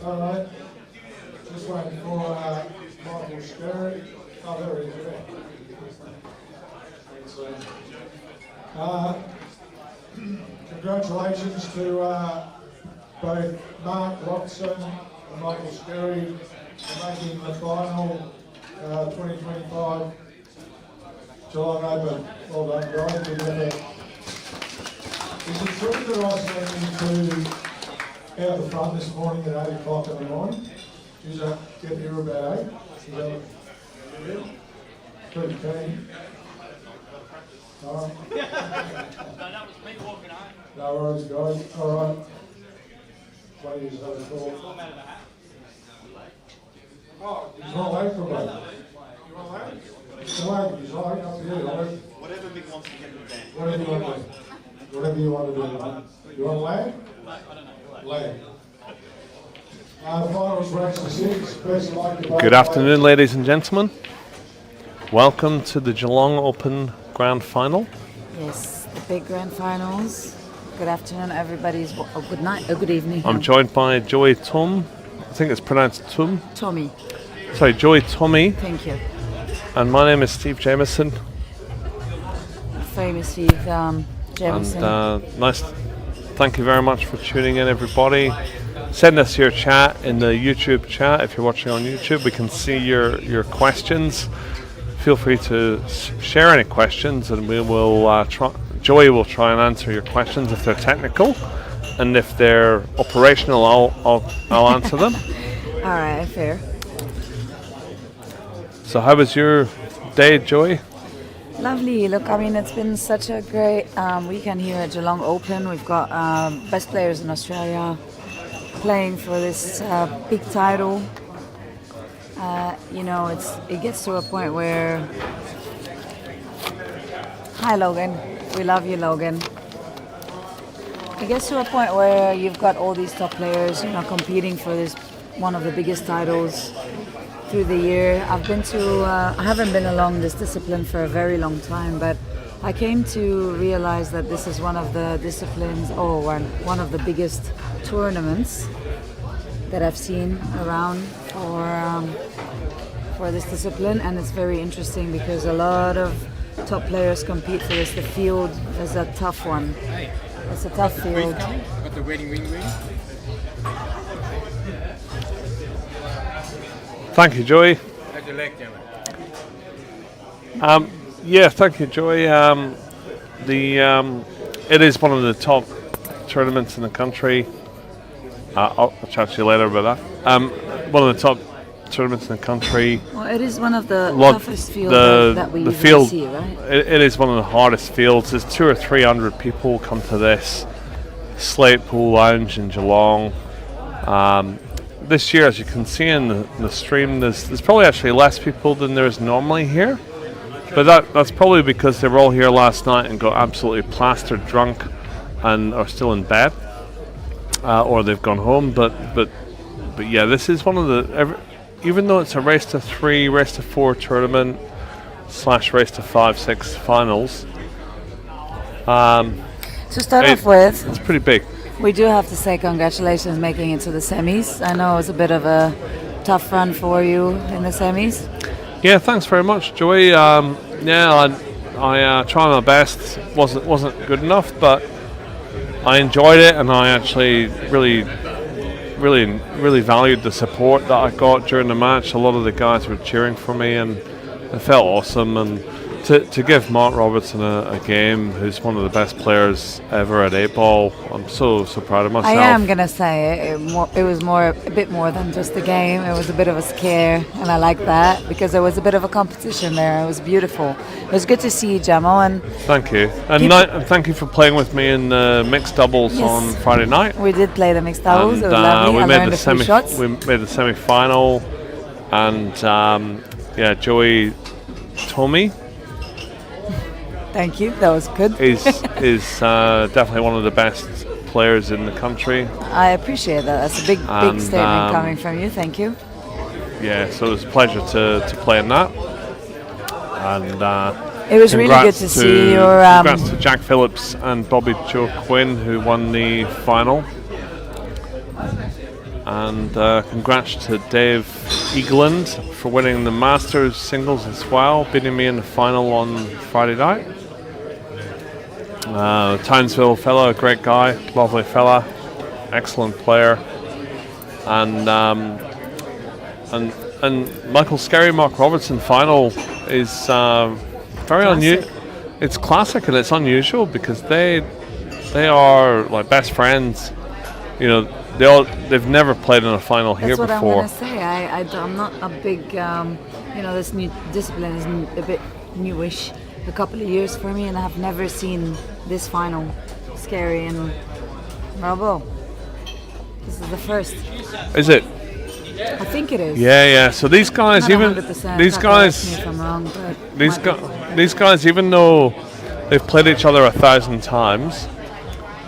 Alright, just waiting for Michael Scerri. Oh, there he is. Congratulations to both Marc, Robertson and Michael Scerri for making the final 2025 Geelong Open. Well done, guys. Is it true that I was going to out the front this morning at 8 o'clock in the morning? Did you get here about 8? Is that pretty keen? Alright. No, that was me walking home. No worries, guys. Alright. What do you have a call? Oh, he's not late for me. You want late? He's late. He's late. Up to you. Whatever Mick wants to get in the band. Whatever you want to do. Whatever you want to do. You want lag? Lag. Finals race for 6. Best like Good afternoon, ladies and gentlemen. Welcome to the Geelong Open Grand Final. Yes, the big grand finals. Good afternoon, everybody. Good night, good evening. I'm joined by Joey Tom. I think it's pronounced Tum. Tommy. Sorry, Joey Tommy. Thank you. And my name is Steve Jameson. Famous Steve Jameson. And thank you very much for tuning in, everybody. Send us your chat in the YouTube chat. If you're watching on YouTube, we can see your questions. Feel free to share any questions, and we will Joey will try and answer your questions if they're technical, and if they're operational, I'll answer them. All right, fair. So, how was your day, Joey? Lovely. Look, I mean, it's been such a great weekend here at Geelong Open. We've got best players in Australia playing for this big title. You know, it gets to a point where, hi Logan, we love you, Logan. It gets to a point where you've got all these top players, you know, competing for this one of the biggest titles through the year. I haven't been along this discipline for a very long time, but I came to realize that this is one of the disciplines, or one of the biggest tournaments that I've seen around for this discipline, and it's very interesting because a lot of top players compete for this. The field is a tough one. It's a tough field. Got the wedding ring ready? Thank you, Joey. How's your leg, Gemma? Yeah, thank you, Joey. It is one of the top tournaments in the country. I'll chat to you later about that. One of the top tournaments in the country. Well, it is one of the toughest fields that we usually see, right? It is one of the hardest fields. There's 200 or 300 people come to this Slate Pool Lounge in Geelong. This year, as you can see in the stream, there's probably actually less people than there is normally here. But that's probably because they were all here last night and got absolutely plastered drunk and are still in bed. Or they've gone home, but yeah, this is one of the, even though it's a race to 3, race to 4 tournament / race to 5, 6 finals. To start off with, it's pretty big. We do have to say congratulations making it to the semis. I know it was a bit of a tough run for you in the semis. Yeah, thanks very much, Joey. I tried my best. wasn't good enough, but I enjoyed it, and I actually really valued the support that I got during the match. A lot of the guys were cheering for me, and it felt awesome. And to give Marc Robertson a game, who's one of the best players ever at 8-ball, I'm so proud of myself. I am gonna say it was a bit more than just a game. It was a bit of a scare, and I like that because there was a bit of a competition there. It was beautiful. It was good to see you, Jamal. And thank you, and thank you for playing with me in the mixed doubles on Friday night. We did play the mixed doubles. And, it was lovely. We I learned a few shots. We made the semi-final, and Joey Tommy. Thank you. That was good. is definitely one of the best players in the country. I appreciate that. That's a big statement coming from you. Thank you. Yeah, so it was a pleasure to play in that. And it was really good to see your. Congrats to Jack Phillips and Bobby Joe Quinn, who won the final. And congrats to Dave Eagland for winning the Masters singles as well, beating me in the final on Friday night. Townsville fella, great guy, lovely fella, excellent player. And Michael Scerri, Marc Robertson final is very unusual. It's classic and it's unusual because they are like best friends. You know, they've never played in a final here before. That's what I'm going to say. I'm not a big, this new discipline is a bit newish, a couple of years for me, and I have never seen this final, Scerri and Robbo. This is the first. Is it? I think it is. Yeah. So these guys, Not even 100%, these guys, correct me if I'm wrong, but these guys, even though they've played each other 1,000 times,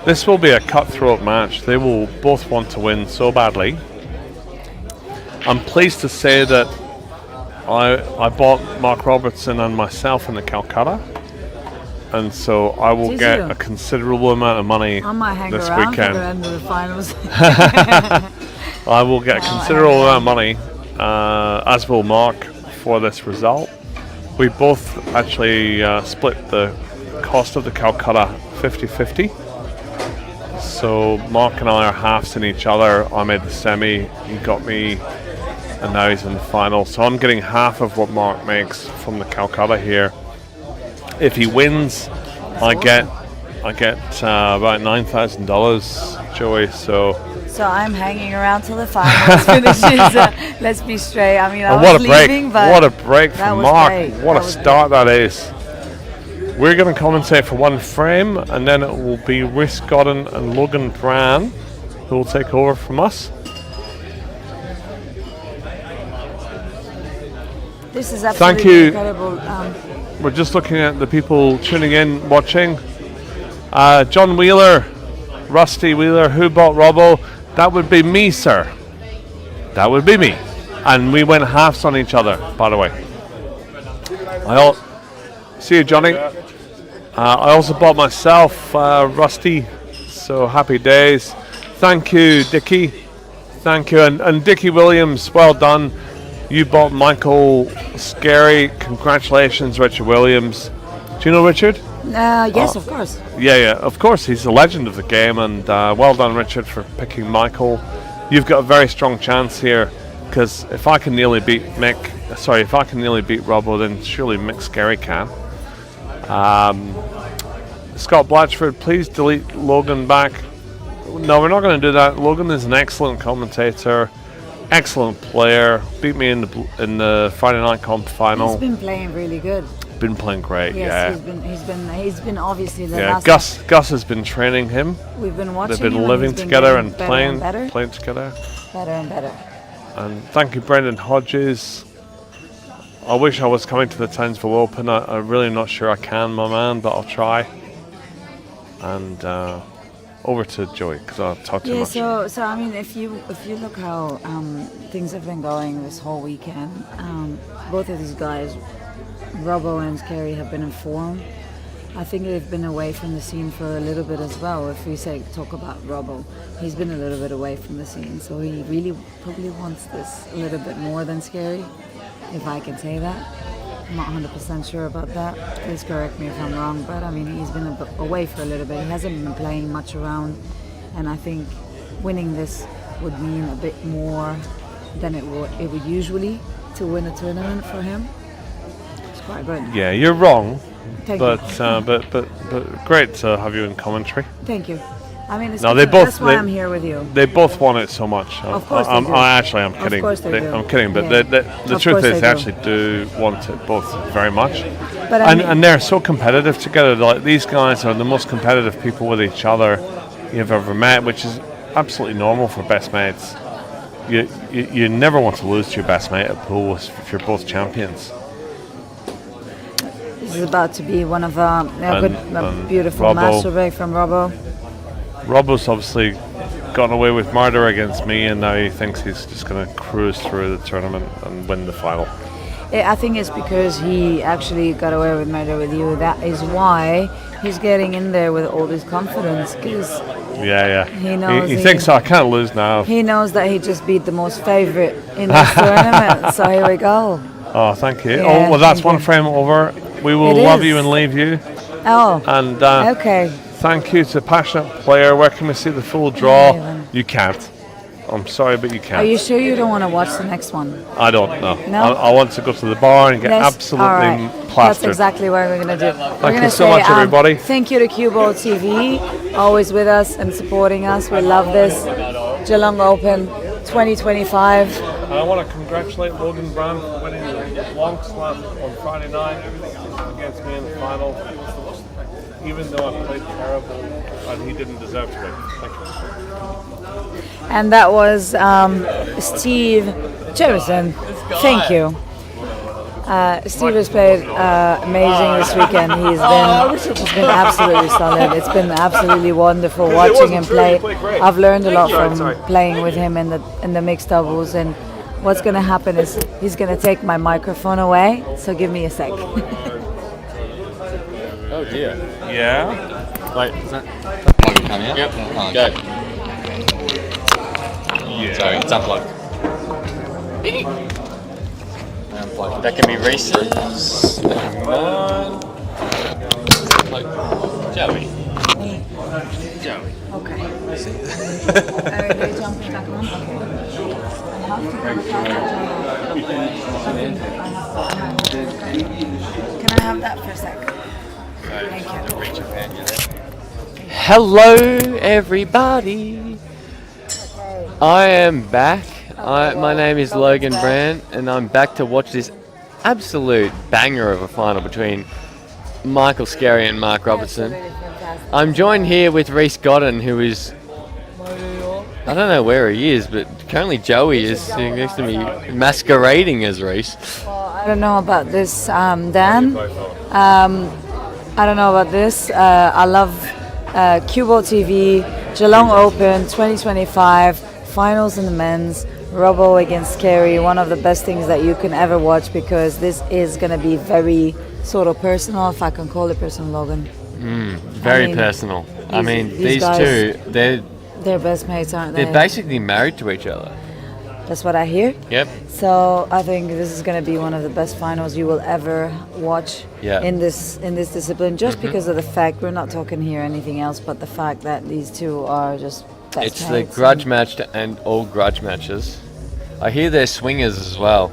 this will be a cutthroat match. They will both want to win so badly. I'm pleased to say that I bought Marc Robertson and myself in the Calcutta, and so I will get a considerable amount of money I might hang this around weekend. for the end of the finals. I will get a considerable amount of money, as will Marc, for this result. We both actually split the cost of the Calcutta 50-50. So Marc and I are halves in each other. I made the semi, he got me, and now he's in the final. So I'm getting half of what Marc makes from the Calcutta here. If he wins, I get about $9,000, Joey. So I'm hanging around till the finals finishes. Let's be straight. I mean, I was what a leaving, break! but What a break from Marc! great. What That a was start that is. We're going to commentate for one frame, and then it will be Rhys Godden and Logan Bran who will take over from us. This is Thank absolutely you. incredible. We're just looking at the people tuning in, watching. John Wheeler, Rusty Wheeler, who bought Robbo? That would be me, sir. That would be me. And we went halves on each other, by the way. See you, Johnny. I also bought myself Rusty, so happy days. Thank you, Dickie. Thank you. And Dickie Williams, well done. You bought Michael Scerri. Congratulations, Richard Williams. Do you know Richard? Yes, of course. Yeah, of course. He's a legend of the game, and well done, Richard, for picking Michael. You've got a very strong chance here, because if I can nearly beat Robbo, then surely Mick Scerri can. Scott Blatchford, please delete Logan back. No, we're not going to do that. Logan is an excellent commentator, excellent player. Beat me in the Friday night comp final. He's been playing really good. Been playing great. Yes, yeah. he's been obviously the Yeah, last. Gus has been training him. We've been watching. They've been him living and he's been together getting and better playing together. Better and better. And thank you, Brendan Hodges. I wish I was coming to the Townsville Open. I'm really not sure I can, my man, but I'll try. And over to Joey, because I've talked too much. Yeah, so I mean, if you look how things have been going this whole weekend, both of these guys, Robbo and Scerri, have been in form. I think they've been away from the scene for a little bit as well. If we talk about Robbo, he's been a little bit away from the scene, so he really probably wants this a little bit more than Scerri, if I can say that. I'm not 100% sure about that. Please correct me if I'm wrong, but I mean, he's been away for a little bit. He hasn't been playing much around, and I think winning this would mean a bit more than it would usually to win a tournament for him. It's quite good. Yeah, you're wrong, Thank but you. but great to have you in commentary. Thank you. I mean, No, they both. that's why I'm here with you. They both want it so much. Of course they do. I'm kidding. Of course they do. I'm kidding, but Yeah. the Of truth course is, they they do. actually do want it both very much. But I mean, And they're so competitive together. Like, these guys are the most competitive people with each other you've ever met, which is absolutely normal for best mates. You never want to lose to your best mate at pool if you're both champions. this is about to be one of a beautiful Robbo. master break from Robbo. Robbo's obviously gotten away with murder against me, and now he thinks he's just going to cruise through the tournament and win the final. I think it's because he actually got away with murder with you. That is why he's getting in there with all this confidence. Because Yeah. he knows He thinks I can't lose now. he knows that he just beat the most favorite in this tournament. So here we go. Oh, thank you. Yeah, oh, well, that's thank one you. frame over. We will It love is. you and leave you. Oh, And okay. thank you to Passionate Player. Where can we see the full draw? Yeah. You can't. I'm sorry, but you Are can't. you sure you don't want to watch the next one? I don't know. No? I want to go to the bar and get Yes, absolutely all right. That's plastered. exactly what we're going to do. Thank you so much, everybody. Thank you to CueballTV, always with us and supporting us. We love this. Geelong Open 2025. And I want to congratulate Logan Brown for winning the long slam on Friday night against me in the final. Even though I played terrible and he didn't deserve to win. Thank you. And that was Steve Jemison. Thank you. Steve has played amazing this weekend. He's been absolutely solid. It's been absolutely wonderful watching him play. I've learned a lot from playing with him in the mixed doubles. And what's going to happen is he's going to take my microphone away. So give me a sec. Oh dear. Yeah? Wait, is that? Might be coming out? Yep. Oh, Go. Sorry, it's unplugged. Unplugged. That can be Reese's. That can be mine. Unplugged. Joey. Joey. Okay. Are they jumping back on? Can I have that for a sec? Thank you. Hello, everybody. I am back. My name is Logan Brandt, and I'm back to watch this absolute banger of a final between Michael Scerri and Marc Robertson. I'm joined here with Reese Godden, who is, I don't know where he is, but currently Joey is sitting next to me masquerading as Reese. I don't know about this, Dan. I don't know about this. I love CueballTV, Geelong Open 2025, finals in the men's, Robbo against Scerri, one of the best things that you can ever watch because this is going to be very sort of personal, if I can call it personal, Logan. Very I mean, personal. I mean, these these guys- two, They're best mates, aren't they? they're basically married to each other. That's what I hear. Yep. So I think this is going to be one of the best finals you will ever watch Yeah. in this discipline. Just because of the fact we're not talking here anything else, but the fact that these two are just best It's the mates. grudge match to end all grudge matches. I hear they're swingers as well.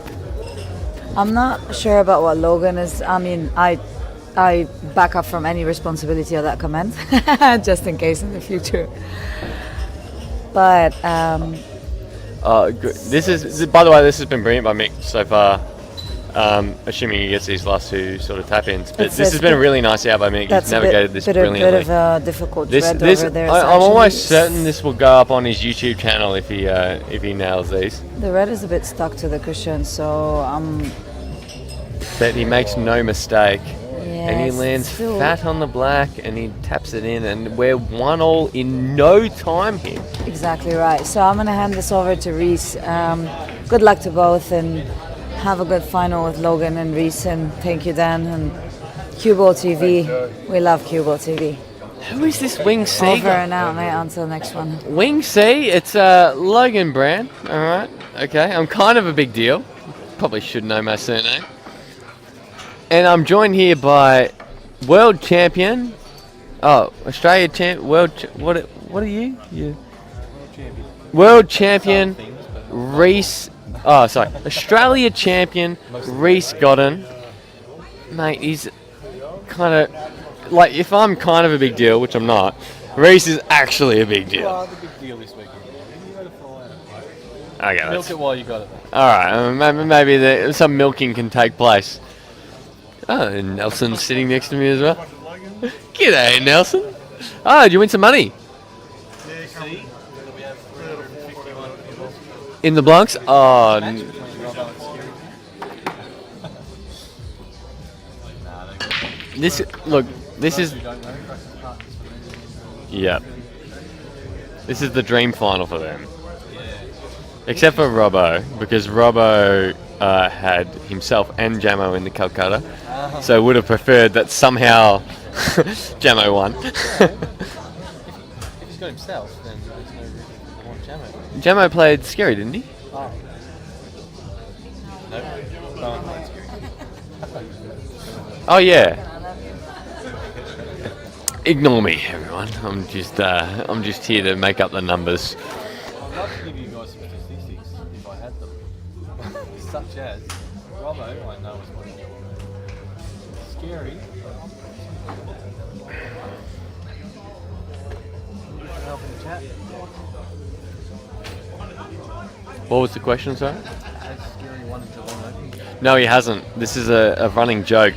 I'm not sure about what Logan is. I mean, I back up from any responsibility of that comment, just in case in the future. But This is, by the way, this has been brilliant by Mick so far. Assuming he gets these last two sort of tap-ins, but That's- this has that's been bit- really nice out by Mick. He's that's navigated this bit brilliantly. of a difficult This, thread this, over there. I'm so almost actually certain this will go up on his YouTube channel if he nails these. the red is a bit stuck to the cushion, so But he makes no mistake, and he yes, lands still- fat on the black, and he taps it in, and we're 1-all in no time here. Exactly right. So I'm going to hand this over to Reese. Good luck to both and have a good final with Logan and Reese. And thank you, Dan. And CueballTV. We love CueballTV. Who is this Wing C? Over and out, mate. Until next one. Wing C, it's Logan Brand. All right, okay. I'm kind of a big deal. Probably should know my surname. And I'm joined here by world champion. Oh, Australia champ. What are you? You. World champion Reese. Oh, sorry. Australia champion Reese Godden. Mate, he's kind of like, if I'm kind of a big deal, which I'm not, Reese is actually a big deal. The big deal this weekend. You got to follow it. Okay, Milk that's it while you got it. all right. Maybe some milking can take place. Oh, and Nelson's sitting next to me as well. G'day, Nelson. Oh, did you win some money? In the Blancs? Oh, this is. Yep. This is the dream final for them. Except for Robbo, because Robbo had himself and Jamo in the Calcutta, so would have preferred that somehow Jamo won. If he's got himself, then there's no reason to want Jamo. Jamo played Scerri, didn't he? Oh. Nope. Bowen played Scerri. Oh yeah. Ignore me, everyone. I'm just here to make up the numbers. I'd love to give you guys some statistics if I had them. Such as Robbo, I know is one of them. Scerri. Help in the chat. What was the question, sir? Has Scerri won a Geelong Open? No, he hasn't. This is a running joke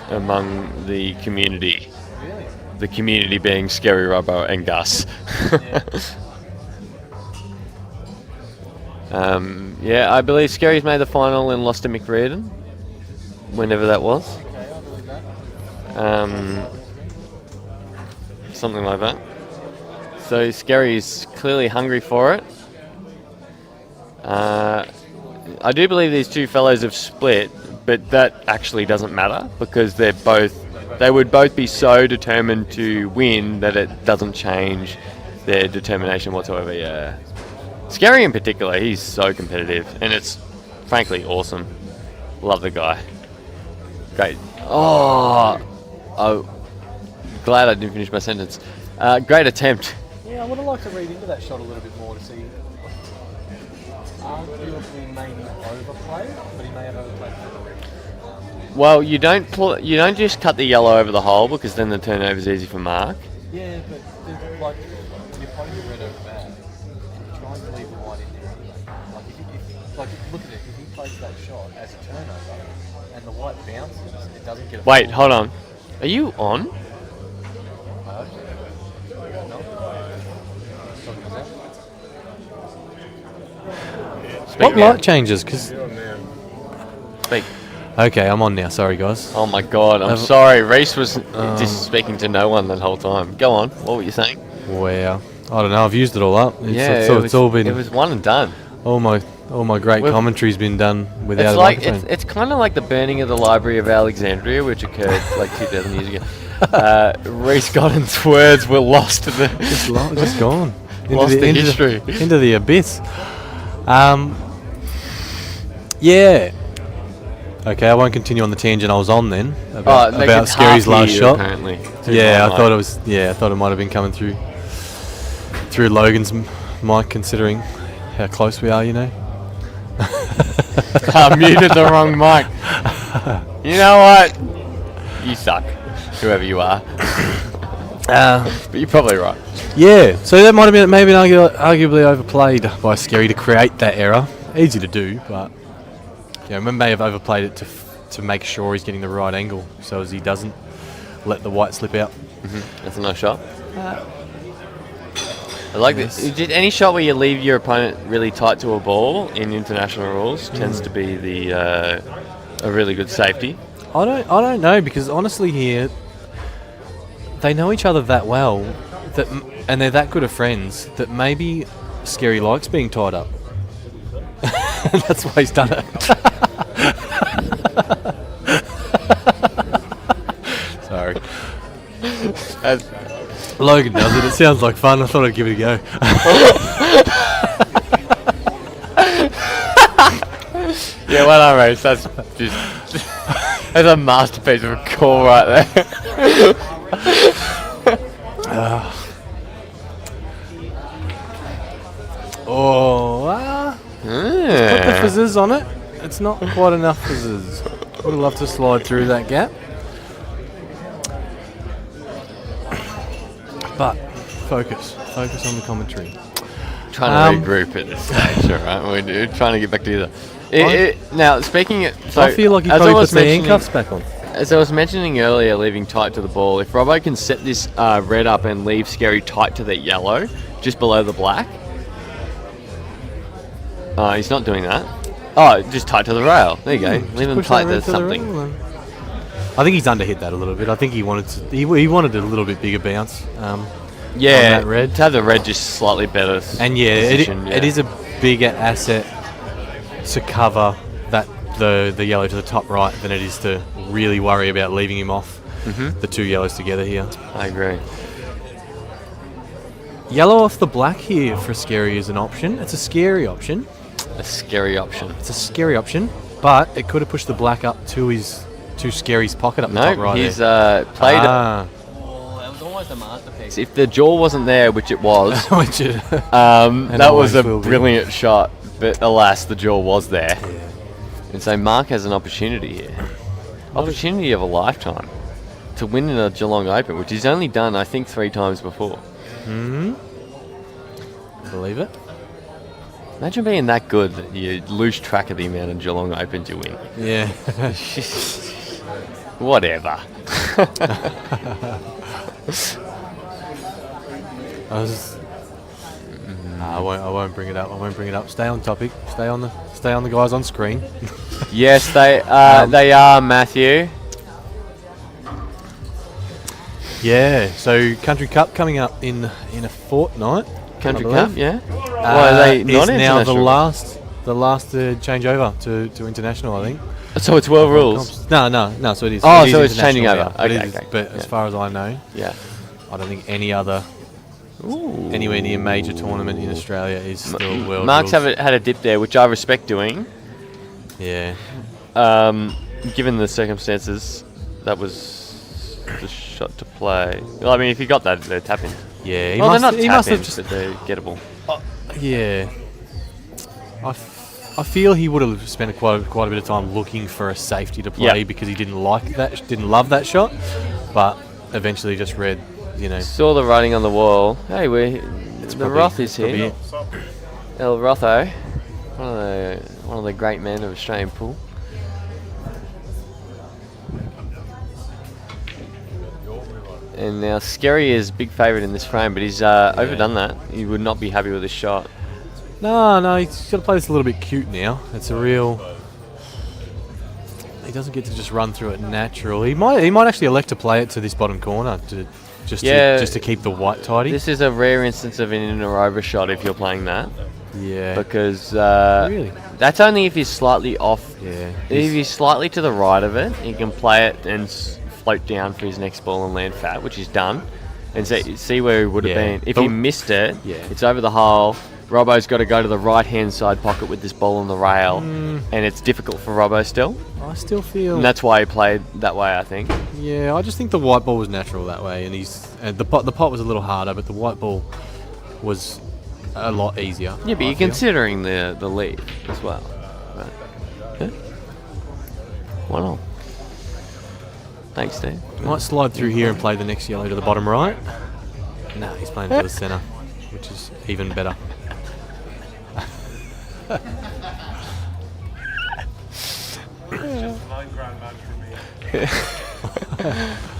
among the community. Really? The community being Scerri, Robbo, and Gus. Yeah, I believe Scerri's made the final and lost to McReardon, whenever that was. Okay, I believe that. Something like that. So Scerri's clearly hungry for it. I do believe these two fellows have split, but that actually doesn't matter because they would both be so determined to win that it doesn't change their determination whatsoever. Yeah, Scerri in particular, he's so competitive, and it's frankly awesome. Love the guy. Great. Oh, glad I didn't finish my sentence. Great attempt. Yeah, I would have liked to read into that shot a little bit more to see. Arguably maybe overplayed, but he may have overplayed. Well, you don't just cut the yellow over the hole because then the turnover's easy for Marc. Yeah, but like you're putting the red over bad, and you're trying to leave the white in there anyway. Like if look at it, if he plays that shot as a turnover and the white bounces, it doesn't get. Wait, hold on. Are you on? No. Speak now. light changes? Because Speak. okay, I'm on now. Sorry, guys. Oh my god, I'm sorry. Reese was just speaking to no one that whole time. Go on. What were you saying? Wow. I don't know. I've used it all up. It's all been. It was one and done. All my great Well, commentary's been done without It's a like microphone. it's kind of like the burning of the Library of Alexandria, which occurred like 2,000 years ago. Reese Godden's words were lost to the just gone. lost to history. Into the abyss. Yeah. Okay, I won't continue on the tangent I was on then about Scerri's last shot. Apparently. Yeah, I thought it was. Yeah, I thought it might have been coming through Logan's mic, considering how close we are. You know. I muted the wrong mic. You know what? You suck, whoever you are. But you're probably right. Yeah, so that might have been maybe arguably overplayed by Scerri to create that error. Easy to do, but we may have overplayed it to make sure he's getting the right angle, so as he doesn't let the white slip out. That's a nice shot. I like this. Did any shot where you leave your opponent really tight to a ball in international rules tends to be a really good safety. I don't know, because honestly here they know each other that well and they're that good of friends that maybe Scerri likes being tied up. That's why he's done it. Sorry. Logan does it. It sounds like fun. I thought I'd give it a go. Yeah, well done, Race. That's just that's a masterpiece of a call right there. Put the fizzes on it. It's not quite enough fizzes. Would have loved to slide through that gap. But focus on the commentary. Trying to regroup at this stage, alright? We're trying to get back together. Now, speaking of... So, I feel like he probably puts the handcuffs back on. As I was mentioning earlier, leaving tight to the ball, if Robbo can set this red up and leave Scerri tight to the yellow, just below the black... he's not doing that. Oh, just tight to the rail. There you go. Leave him tight to something. I think he's underhit that a little bit. I think he wanted he wanted a little bit bigger bounce. Yeah, on that red. to have the red just slightly better. And it is a bigger asset to cover that the yellow to the top right than it is to really worry about leaving him off the two yellows together here. I agree. Yellow off the black here for Scerri is an option. It's a scary option. A scary option. It's a scary option, but it could have pushed the black up to Scerri's pocket up the top No, right he's there. played. Ah. Oh, that was almost a masterpiece. If the jaw wasn't there, which it was, Which is- that was a always will be. brilliant shot. But alas, the jaw was there. And so Marc has an opportunity here. Opportunity of a lifetime to win in a Geelong Open, which he's only done, I think, 3 times before. Believe it. Imagine being that good that you lose track of the amount of Geelong Opens you win. Yeah. Whatever. I won't bring it up. I won't bring it up. Stay on topic. Stay on the guys on screen. Yes, they are, Matthew. Yeah. So Country Cup coming up in a fortnight. Country I Cup, believe. yeah. Well, are they Is not now international? the last to change over to international, I think. So it's world rules. No. So it is. Oh, it is so it's changing international over. now, but Okay, it is- okay. But Yeah. as far as I know, Yeah. I don't think any other anywhere near major tournament in Australia is still world Marc's rules. had a dip there, which I respect doing. Yeah. Given the circumstances, that was the shot to play. Well, I mean, if you got that, they're tap in. Yeah. He Well, must, they're not he tap must have ins, just. but they're gettable. Yeah. I feel he would have spent quite a bit of time looking for a safety to play Yeah. because he didn't love that shot, but eventually just read, Saw the writing on the wall. Hey, the probably- Roth is probably here. it. El Rotho, one of the great men of Australian pool. And now Scerri is big favourite in this frame, but he's overdone that. He would not be happy with his shot. No, he's got to play this a little bit cute now. It's a real. He doesn't get to just run through it natural. He might actually elect to play it to this bottom corner just to keep the white tidy. This is a rare instance of an in or over shot if you're playing that, Yeah. because Really? that's only if he's slightly off. Yeah. If he's slightly to the right of it, he can play it and float down for his next ball and land fat, which he's done, and see where he would have Yeah. been. If But- he missed it, Yeah. it's over the hole. Robbo's got to go to the right-hand side pocket with this ball on the rail, and it's difficult for Robbo still. I still feel. And that's why he played that way, I think. Yeah, I just think the white ball was natural that way, and the pot was a little harder, but the white ball was a lot easier. Yeah, but I you're feel. considering the lead as well. Right. Yeah. Why not? Thanks, Steve. Might slide through here and play the next yellow to the bottom right. No, he's playing to the centre, which is even better.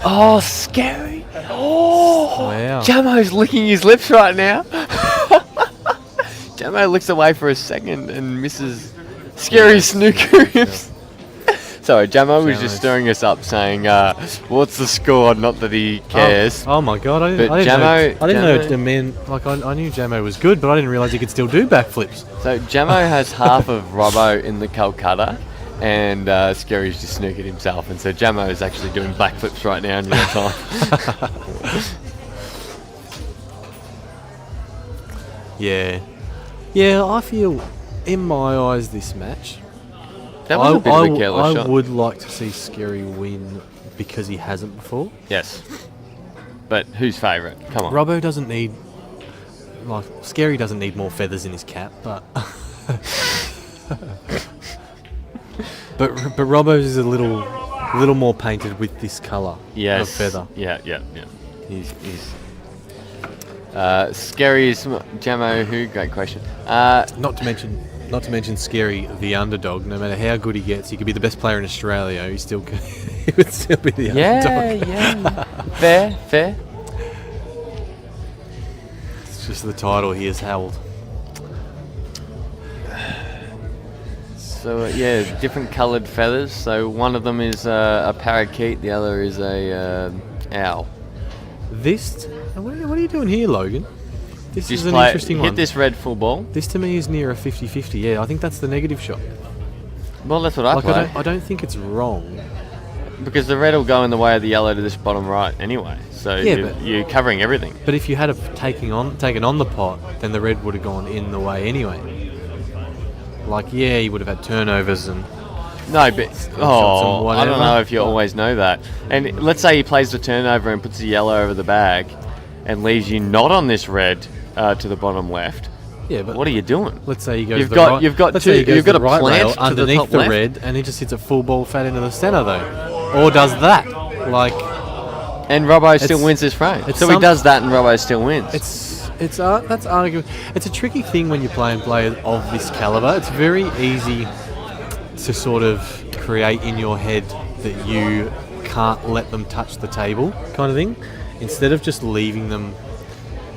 Oh, scary! Oh, Wow. Jamo's licking his lips right now. Jamo looks away for a second and misses scary snooker. Sorry, Jamo was just Jamo's- stirring us up, saying, "What's the score?" Not that he cares. Oh my god, I But didn't Jamo- know. I didn't know Jamo- the man. Like I knew Jamo was good, but I didn't realise he could still do backflips. So Jamo has half of Robbo in the Calcutta, and Scerri's just snookered himself, and so Jamo is actually doing backflips right now in real time. Yeah. I feel, in my eyes, this match. That was a bit of a careless I shot. would like to see Scerri win because he hasn't before. Yes. But who's favourite? Come on. Robbo doesn't need, Scerri doesn't need more feathers in his cap, but but Robbo's is a little more painted with this colour Yes. of feather. Yeah. He's Scerri's Jamo who? Great question. Not to mention Scerri, the underdog. No matter how good he gets, he could be the best player in Australia. He would still be the underdog. yeah. Fair. It's just the title he has held. So different coloured feathers. So one of them is a parakeet, the other is a owl. What are you doing here, Logan? This Just is an play, interesting hit one. this red full ball. This to me is near a 50-50. Yeah, I think that's the negative shot. Well, that's what I Like play. I don't think it's wrong. Because the red will go in the way of the yellow to this bottom right anyway. So Yeah, you're covering everything. But if you had have taken on the pot, then the red would have gone in the way anyway. Like, yeah, he would have had turnovers and No, but shots and I whatever. don't know if you always know that. And let's say he plays the turnover and puts the yellow over the bag and leaves you not on this red to the bottom left. yeah, but What are you doing? let's say he goes You've the got- right, you've got let's two- say he goes you've got the a right plant rail to the underneath top the left. red, and he just hits a full ball fat into the centre though, or does that. Like, And Robbo still It's- wins this frame. it's So he some- does that and Robbo still wins. that's arguable. It's a tricky thing when you're playing players of this caliber. It's very easy to sort of create in your head that you can't let them touch the table, kind of thing, instead of just leaving them.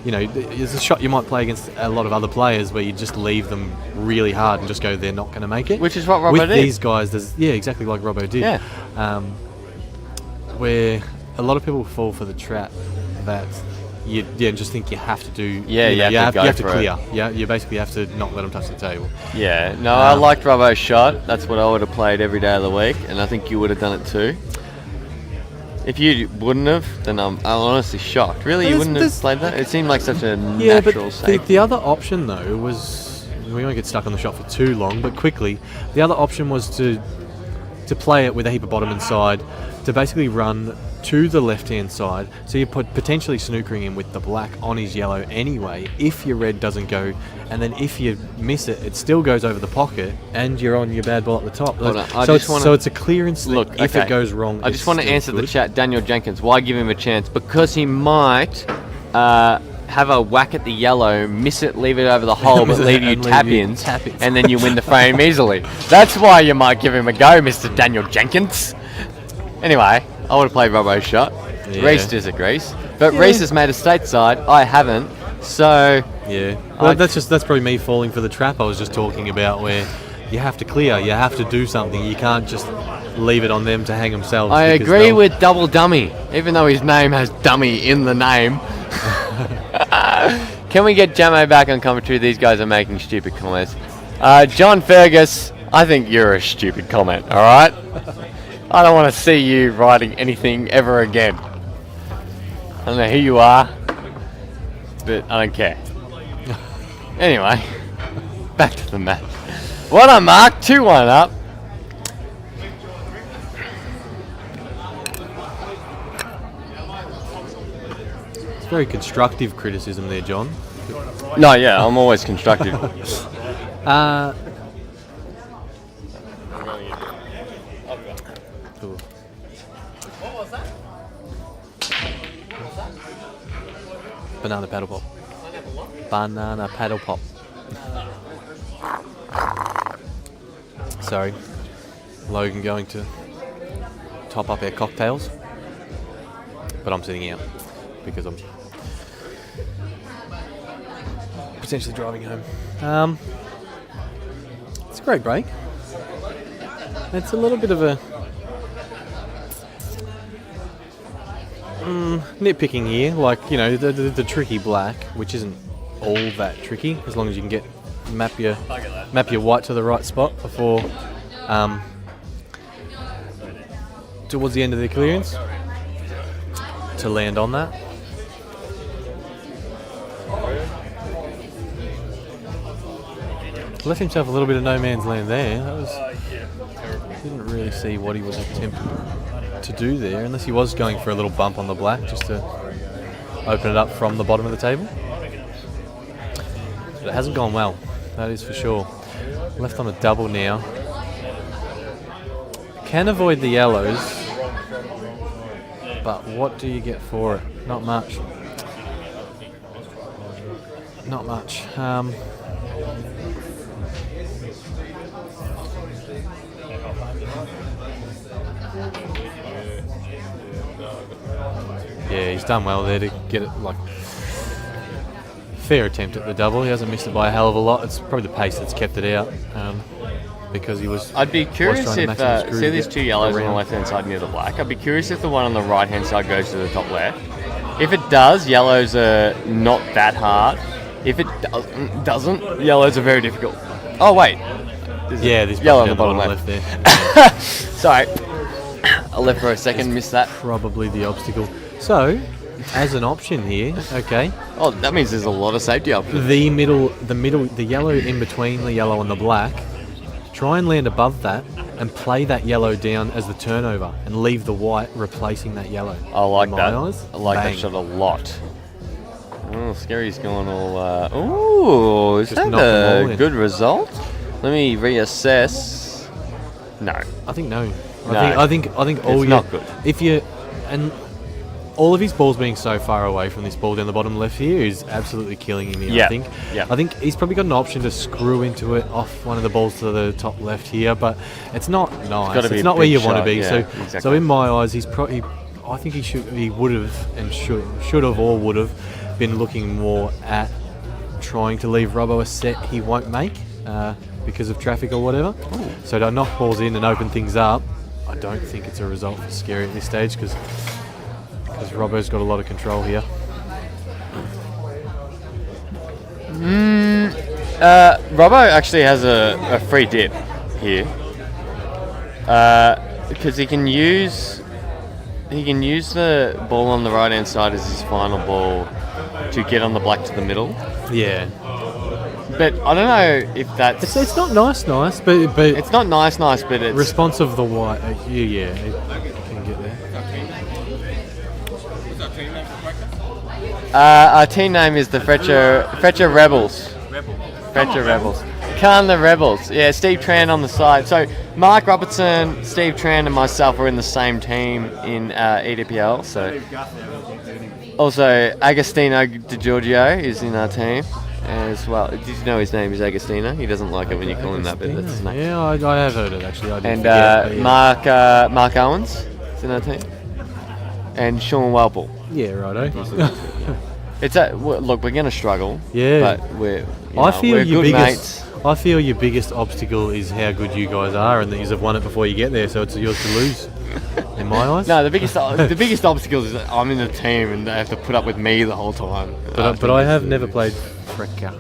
You know, there's a shot you might play against a lot of other players where you just leave them really hard and just go, they're not going to make it. Which is what Robbo With did. these guys, exactly like Robbo did. Yeah. Where a lot of people fall for the trap that you just think you have to do. Yeah, you have to go you have to for it. clear. Yeah, you basically have to not let them touch the table. Yeah, no, I liked Robbo's shot. That's what I would have played every day of the week, and I think you would have done it too. If you wouldn't have, then I'm honestly shocked. Really, you wouldn't have played that? It seemed like such a Yeah, but natural safety. the other option though was, we won't get stuck on the shot for too long, but quickly, the other option was to play it with a heap of bottom and side, to basically run to the left-hand side, so you're potentially snookering him with the black on his yellow anyway, if your red doesn't go, and then if you miss it, it still goes over the pocket, and you're on your bad ball at the top. Hold on, I So just wanna- so it's a clearance that Look, if okay. it goes wrong, I it's just want to still answer the good. chat. Daniel Jenkins, why give him a chance? Because he might have a whack at the yellow, miss it, leave it over the hole, but leave you And leave you tap-ins, tap-ins. and then you win the frame easily. That's why you might give him a go, Mr. Daniel Jenkins. Anyway, I would have played Robbo's shot. Yeah. Reese disagrees. But Reese has made a stateside. I haven't. So, Yeah, well, that's probably me falling for the trap I was just talking about, where you have to clear, you have to do something. You can't just leave it on them to hang themselves. I because agree they'll- with Double Dummy, even though his name has dummy in the name. Can we get Jamo back on commentary? These guys are making stupid comments. John Fergus, I think you're a stupid comment, alright? I don't want to see you writing anything ever again. I don't know who you are, but I don't care. Anyway, back to the match. What a Marc, 2-1 up. It's very constructive criticism there, John. No, yeah, I'm always constructive. Cool. Banana paddle pop. Banana paddle pop. Sorry. Logan going to top up our cocktails. But I'm sitting out because I'm potentially driving home. It's a great break. It's a little bit of a nitpicking here, like, you know, the tricky black, which isn't all that tricky as long as you can get map your white to the right spot before towards the end of the clearance to land on that. Left himself a little bit of no man's land there. That was didn't really see what he was attempting to do there, unless he was going for a little bump on the black just to open it up from the bottom of the table. But it hasn't gone well, that is for sure. Left on a double now. Can avoid the yellows, but what do you get for it? Not much. Not much. Yeah, he's done well there to get it, like, fair attempt at the double. He hasn't missed it by a hell of a lot. It's probably the pace that's kept it out, because he was. I'd be curious trying to if, maximum screw see to these get two yellows on the around. left-hand side near the black. I'd be curious if the one on the right-hand side goes to the top left. If it does, yellows are not that hard. If it doesn't, yellows are very difficult. Oh, wait. Yeah, there's yellow on probably the down bottom left. there. Sorry, I left for a second, missed that. Probably the obstacle. So, as an option here, okay, Oh, that means there's a lot of safety options. the yellow in between the yellow and the black, try and land above that and play that yellow down as the turnover and leave the white replacing that yellow. I like In my that. eyes, I like bang. that shot a lot. Oh, Scerri's going all. Is Just that knock them all a in. good result? Let me reassess. No. I think no. No. I think all It's not good. If you and all of his balls being so far away from this ball down the bottom left here is absolutely killing him here. Yeah. I think. Yeah. I think he's probably got an option to screw into it off one of the balls to the top left here, but it's not nice. gotta be It's a not where big you want to shot, be. yeah, So exactly. in my eyes, he's probably. I think he would have and should have or would have been looking more at trying to leave Robbo a set he won't make because of traffic or whatever. So to knock balls in and open things up, I don't think it's a result for Scerri at this stage because Robbo's got a lot of control here. Robbo actually has a free dip here because he can use the ball on the right hand side as his final ball to get on the black to the middle. Yeah, But I don't know if that's it's not nice, but it's not nice, but it's response of the white. Yeah, it can get there. our team name is the Fletcher Rebels. Fletcher Rebels. Khan the Rebels. Yeah, Steve Tran on the side. So Marc, Robertson, Steve Tran, and myself are in the same team in EDPL. So also Agostino Di Giorgio is in our team as well. Did you know his name is Agostino? He doesn't like it when you call him that, but that's his name. Yeah, I have heard it actually. I did And forget, but yeah. Mark Owens is in our team, and Sean Welple. Yeah, righto. It's look, we're gonna struggle. Yeah. But we're I feel we're your good biggest. mates. I feel your biggest obstacle is how good you guys are, and that you have won it before you get there, so it's yours to lose. In my eyes. No, the biggest obstacle is that I'm in the team and they have to put up with me the whole time. But I have never played Freccia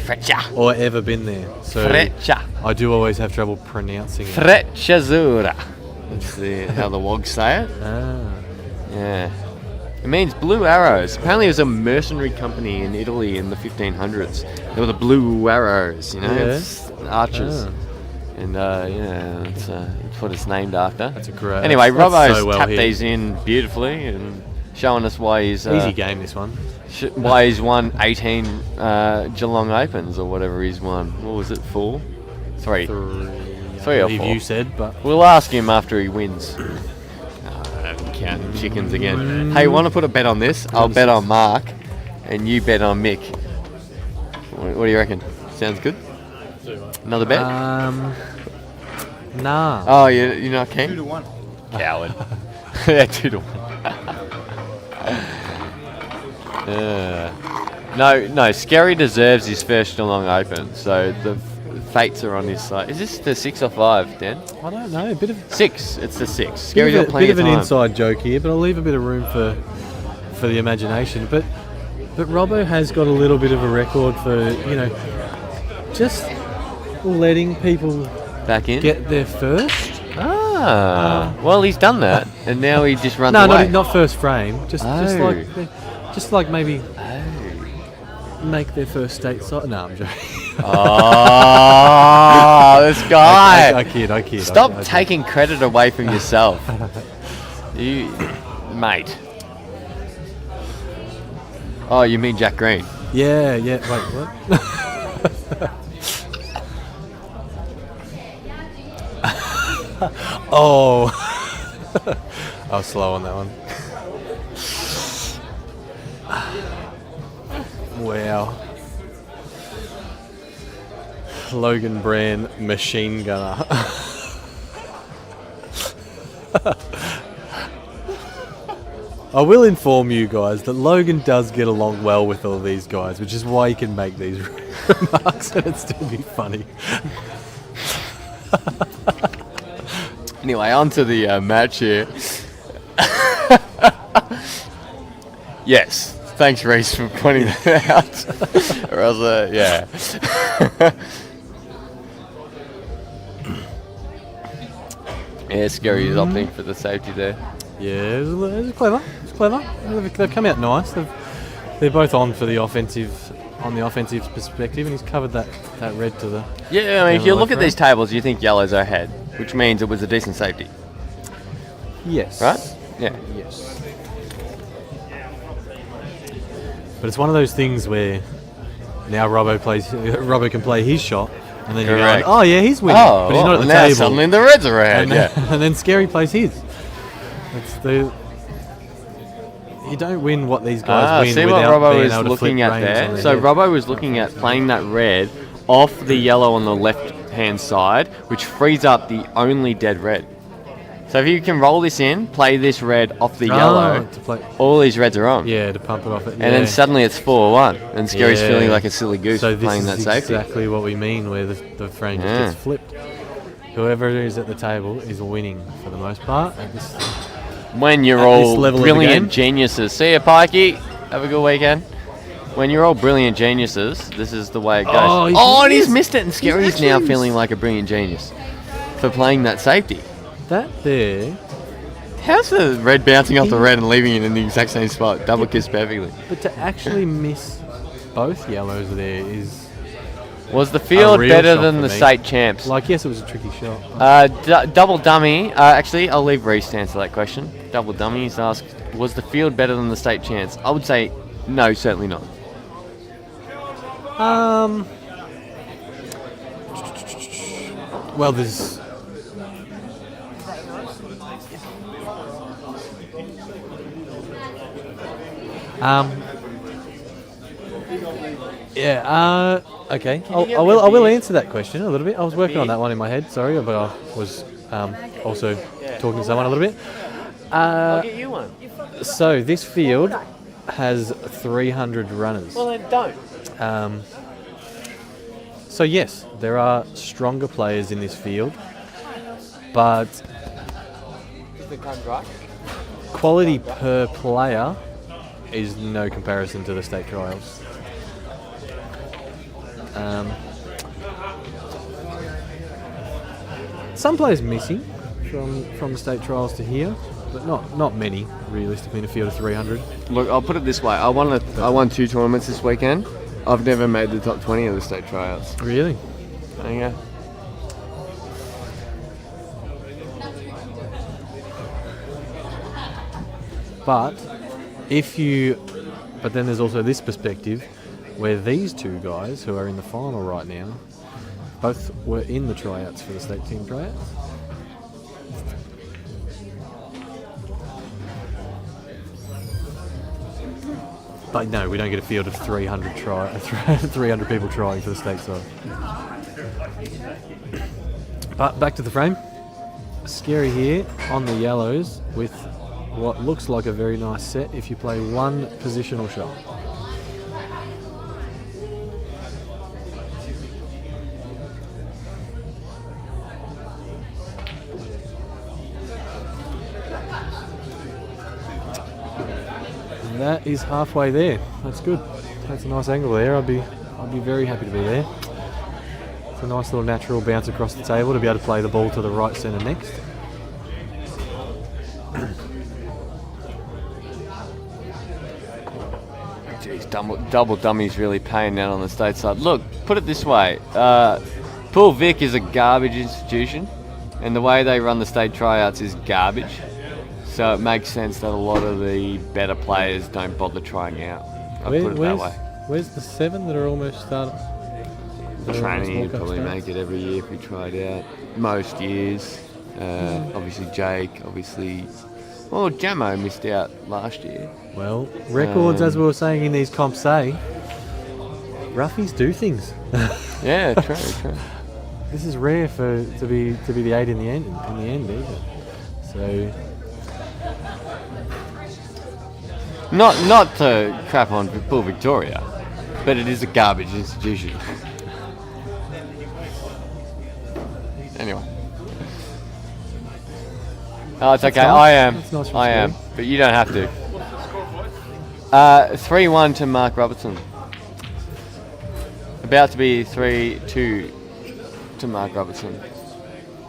Freccia. or ever been there, so Freccia. I do always have trouble pronouncing it. Frecciazzurra. That's how the wogs say it. Ah. Yeah. It means blue arrows. Apparently, it was a mercenary company in Italy in the 1500s. They were the blue arrows, you know, Yeah. it's archers. Ah. And yeah, it's what it's named after. That's a great. Anyway, that's Robbo's so well tapped hit. these in beautifully and showing us why he's Easy game, this one. why he's won 18 Geelong Opens or whatever he's won. What was it, 4? 3. 3 or 4. You said, but We'll ask him after he wins. Counting chickens again. Hey, want to put a bet on this? I'll bet on Mark, and you bet on Mick. What do you reckon? Sounds good? Another bet? nah. Oh, you're not keen? 2-1. Coward. Yeah, 2-1. No, Scerri deserves his first Geelong Open, so the fates are on his side. Is this the 6 or 5, Dan? I don't know. A bit of 6. It's the 6. Scerri's got bit plenty of of an time. inside joke here, but I'll leave a bit of room for the imagination. But Robbo has got a little bit of a record for just letting people Back in? get there first. Well, he's done that, and now he just runs No, away. not first frame. Just like maybe Oh. make their first state side. No, I'm joking. Oh, this guy. I kid. Stop I taking credit away from yourself. You, mate. Oh, you mean Jack Green? Yeah. Wait, what? Oh. I was slow on that one. Wow. Logan Brand machine gunner. I will inform you guys that Logan does get along well with all these guys, which is why he can make these remarks and it still be funny. Anyway, on to the match here. Yes. Thanks, Reese, for pointing that out. Or else, yeah. Yeah, Scerri is opting for the safety there. Yeah, it was clever. It's clever. They've come out nice. They're both on for the offensive perspective, and he's covered that red to the. Yeah, I mean, if you left look at round. these tables, you think yellows are ahead, which means it was a decent safety, Yes. right? Yeah. Yes. But it's one of those things where now Robbo can play his shot, and then you're going, Correct. oh yeah, he's winning, Oh, but he's not at the now table. suddenly the reds are ahead. and, Yeah. then, and then Scerri plays his. You don't win what these guys win see what without Robbo being is able to looking flip at reins on there. their So head. Robbo was looking at playing that red off the yellow on the left-hand side, which frees up the only dead red. So if you can roll this in, play this red off the yellow, to play, all these reds are on. yeah, to pump it off it. And then suddenly it's 4-1, and Scerri's Yeah. feeling like a silly goose So for playing that this is safety. exactly what we mean, where the frame Yeah. just gets flipped. Whoever is at the table is winning for the most part. At this, When you're At this all level of the game. brilliant geniuses. See ya, Pikey. Have a good weekend. When you're all brilliant geniuses, this is the way it goes. Oh, And he's he's missed it, and Scerri's actually now missed- feeling like a brilliant genius for playing that safety. that there, How's the red bouncing off the red and leaving it in the exact same spot? Double kiss perfectly. but to actually miss both yellows there is Was the field real better shock than for the me. state champs? like, yes, it was a tricky shot. Double dummy. Actually, I'll leave Reese to answer that question. Double dummy. He's asked, was the field better than the state champs? I would say no, certainly not. Well, there's. Yeah. Okay. I will answer that question a little bit. I was working on that one in my head. Sorry, but I was also talking to someone a little bit. I'll get you one. So this field has 300 runners. Well, then don't. So yes, there are stronger players in this field, but quality per player is no comparison to the state trials. Some players missing from the state trials to here, but not many realistically in a field of 300. Look, I'll put it this way. I won 2 tournaments this weekend. I've never made the top 20 of the state tryouts. Really? There you go. But then there's also this perspective where these two guys who are in the final right now both were in the tryouts for the state team tryouts. But no, we don't get a field of 300 300 people trying for the state side. But back to the frame. Scerri here on the yellows with what looks like a very nice set if you play one positional shot. And that is halfway there. That's good. That's a nice angle there. I'd be very happy to be there. It's a nice little natural bounce across the table to be able to play the ball to the right centre next. Jeez, double dummy's really paying out on the state side. Look, put it this way. Pool Vic is a garbage institution, and the way they run the state tryouts is garbage. So it makes sense that a lot of the better players don't bother trying out. I'll put it that way. Where's the 7 that are almost started? Training, you'd probably make it every year if we tried out. Most years. Obviously Jake, well, Jamo missed out last year. Well, records, as we were saying in these comps, say roughies do things. Yeah, true. This is rare to be the 8 in the end either. So Not to crap on Pool Victoria, but it is a garbage institution. Anyway. Oh, it's okay. nice. I am. That's nice from I am. Scerri. But you don't have to. 3-1 to Marc Robertson. About to be 3-2 to Marc Robertson.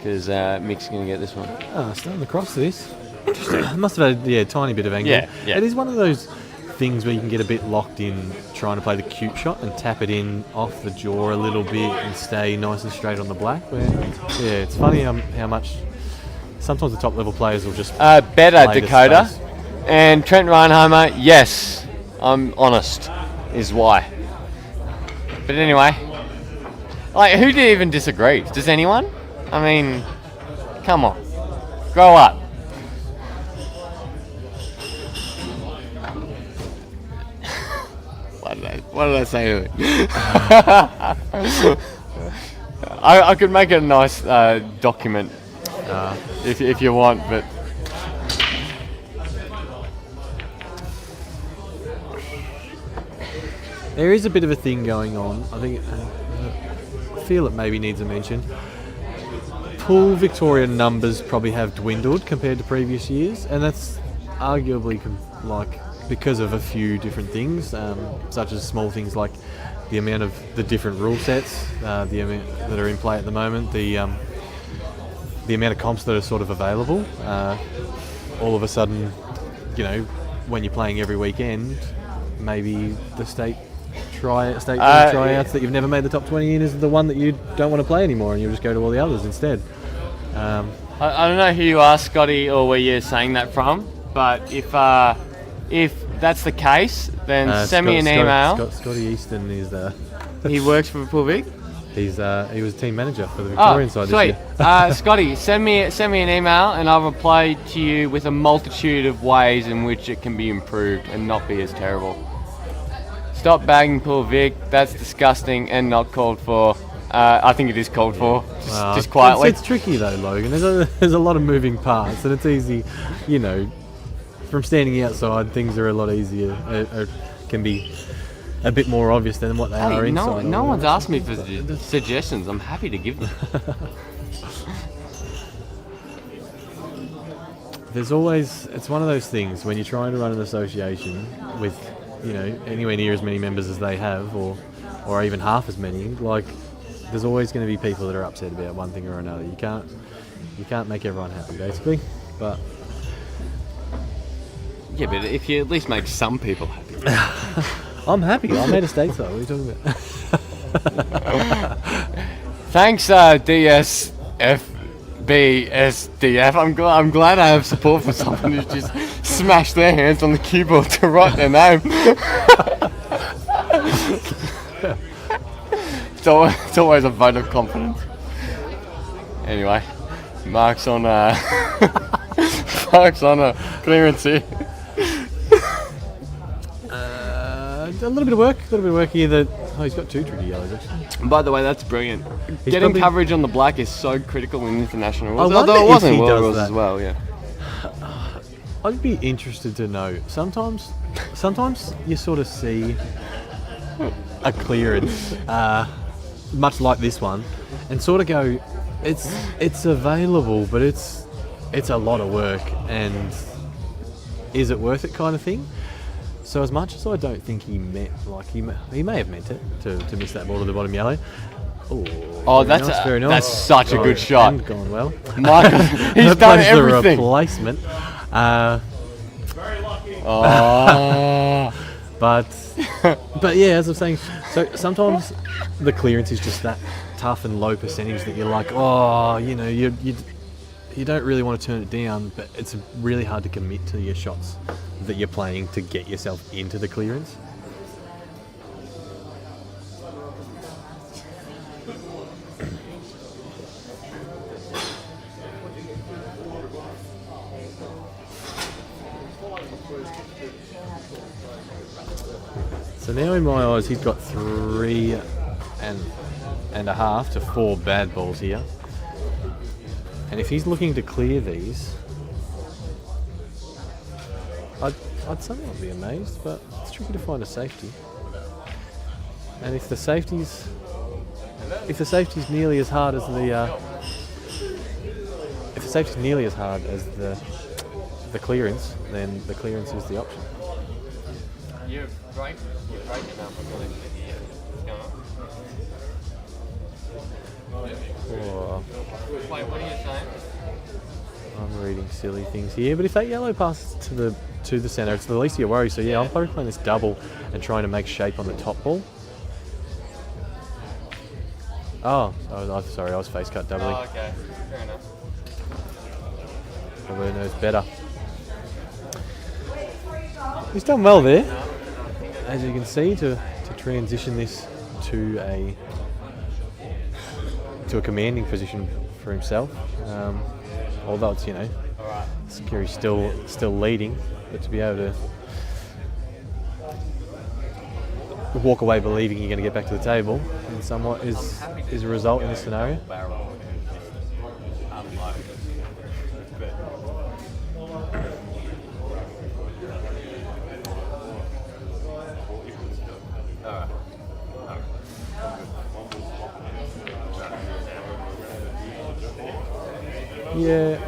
because Mick's going to get this one. Oh, starting across this. Interesting. Must have had a tiny bit of angle. Yeah. It is one of those things where you can get a bit locked in trying to play the cute shot and tap it in off the jaw a little bit and stay nice and straight on the black. It's funny how much sometimes the top level players will just Better play the Dakota. space. And Trent Reinheimer, yes, I'm honest, is why. But anyway, like, who did even disagree? Does anyone? I mean, come on, grow up. What did I say to it? I could make it a nice document if you want, but. There is a bit of a thing going on. I think I feel it maybe needs a mention. Pool Victoria numbers probably have dwindled compared to previous years, and that's arguably because of a few different things, such as small things like the amount of the different rule sets, the amount that are in play at the moment, the amount of comps that are sort of available. All of a sudden, when you're playing every weekend, maybe the state tryouts that you've never made the top 20 in is the one that you don't want to play anymore, and you'll just go to all the others instead. I don't know who you are, Scotty, or where you're saying that from, but if that's the case, then send me an email. Scotty Easton is he works for Pool Vic. He was team manager for the Victorian side sweet. this year. Scotty, send me an email and I'll reply to you with a multitude of ways in which it can be improved and not be as terrible. Stop bagging Pool Vic. That's disgusting and not called for. I think it is called for. Just quietly. It's tricky though, Logan. There's a lot of moving parts, and it's easy, from standing outside, things are a lot easier. Can be a bit more obvious than what they are inside. No one's asked me for suggestions. I'm happy to give them. It's one of those things when you're trying to run an association with, anywhere near as many members as they have, or even half as many. Like, there's always going to be people that are upset about one thing or another. You can't make everyone happy, basically. But yeah, but if you at least make some people happy. I'm happy. I made a stateside. What are you talking about? Thanks, DSFBSDF. I'm glad I have support for someone who's just smashed their hands on the keyboard to write their name. It's always a vote of confidence. Anyway, Marc's on a clearance here. A little bit of work here. He's got 2 tricky yellows actually. By the way, that's brilliant. Getting coverage on the black is so critical in international rules. I wonder Although it was if in he world does rules that. as well, yeah. I'd be interested to know. Sometimes you sort of see a clearance, much like this one, and sort of go, it's available, but it's a lot of work, and is it worth it, kind of thing. So as much as I don't think he meant, he may have meant it to miss that ball to the bottom yellow. Oh, Very nice. That's such a good shot. And gone well. Marc, he's done Plays everything. The replacement. Oh. But yeah, as I'm saying, so sometimes the clearance is just that tough and low percentage that you're like, you don't really want to turn it down, but it's really hard to commit to your shots that you're playing to get yourself into the clearance. So now in my eyes, he's got 3 and a half to 4 bad balls here. And if he's looking to clear these, I'd somewhat be amazed, but it's tricky to find a safety. And if the safety's nearly as hard as the clearance, then the clearance is the option. You're breaking up a little bit here. What's going on? Oh, Wait, what are you saying? I'm reading silly things here, but if that yellow passes to the centre, it's the least of your worries. So yeah, I'm probably playing this double and trying to make shape on the top ball. Oh, sorry, I was face cut doubling. Oh, okay. Fair enough. Probably knows better. He's done well there, as you can see, to transition this to a commanding position for himself. Although it's, Scerri's still leading, but to be able to walk away believing you're going to get back to the table, and somewhat is a result in this scenario. Yeah.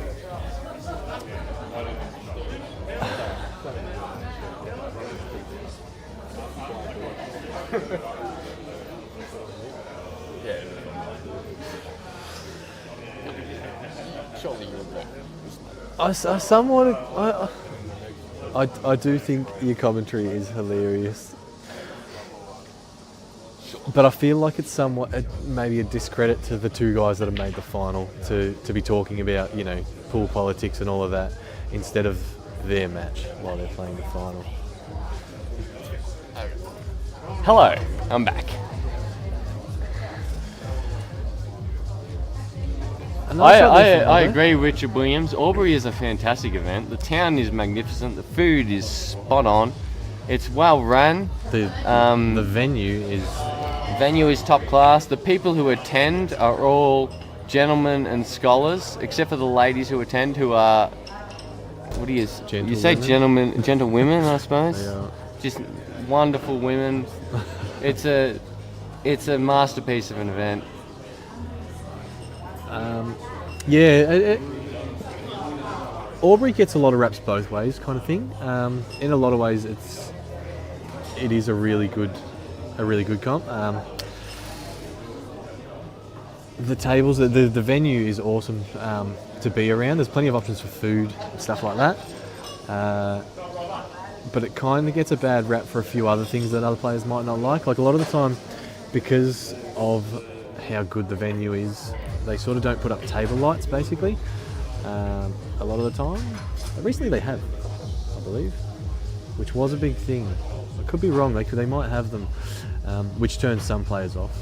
I do think your commentary is hilarious, but I feel like it's somewhat maybe a discredit to the two guys that have made the final to be talking about pool politics and all of that instead of their match while they're playing the final. Hello, I'm back. I agree with Richard Williams. Albury is a fantastic event. The town is magnificent. The food is spot on. It's well run. The venue is top class. The people who attend are all gentlemen and scholars, except for the ladies who attend, who are you say gentle women, I suppose. Yeah. Just wonderful women. It's a masterpiece of an event. Albury gets a lot of raps both ways, kind of thing. In a lot of ways, it is a really good comp. The tables, the venue is awesome to be around. There's plenty of options for food and stuff like that. But it kind of gets a bad rap for a few other things that other players might not like. Like a lot of the time, because of how good the venue is, they sort of don't put up table lights, basically. A lot of the time. Recently they have, I believe, which was a big thing. I could be wrong, they might have them, which turns some players off.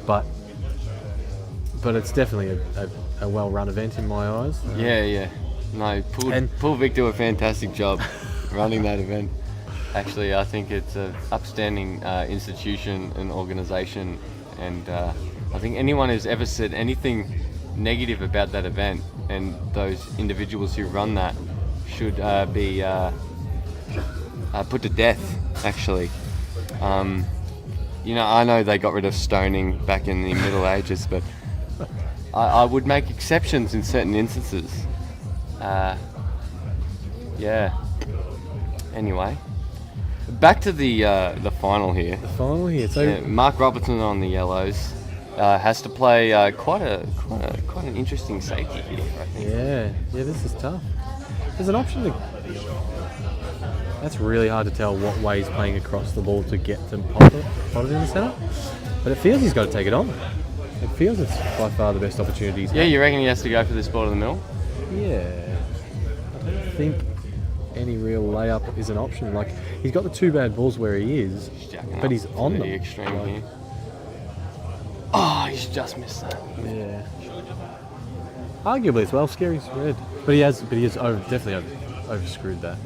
But it's definitely a well-run event in my eyes. Yeah. No, Pool Vic do a fantastic job running that event. Actually, I think it's an upstanding institution and organisation, and I think anyone who's ever said anything negative about that event and those individuals who run that should be put to death, actually. I know they got rid of stoning back in the Middle Ages, but I would make exceptions in certain instances. Anyway, back to the final here. The final here. So Marc Robertson on the yellows has to play quite an interesting safety here, I think. Yeah, this is tough. There's an option to. That's really hard to tell what way he's playing across the ball to get to pot it in the centre. But it feels he's got to take it on. It feels it's by far the best opportunity he's had. You reckon he has to go for this ball in the middle? Yeah. I don't think any real layup is an option. Like, he's got the two bad balls where he is, but he's on them. The extreme here. Oh, he's just missed that. Yeah. Arguably as well, Scerri's red. But he has definitely overscrewed that.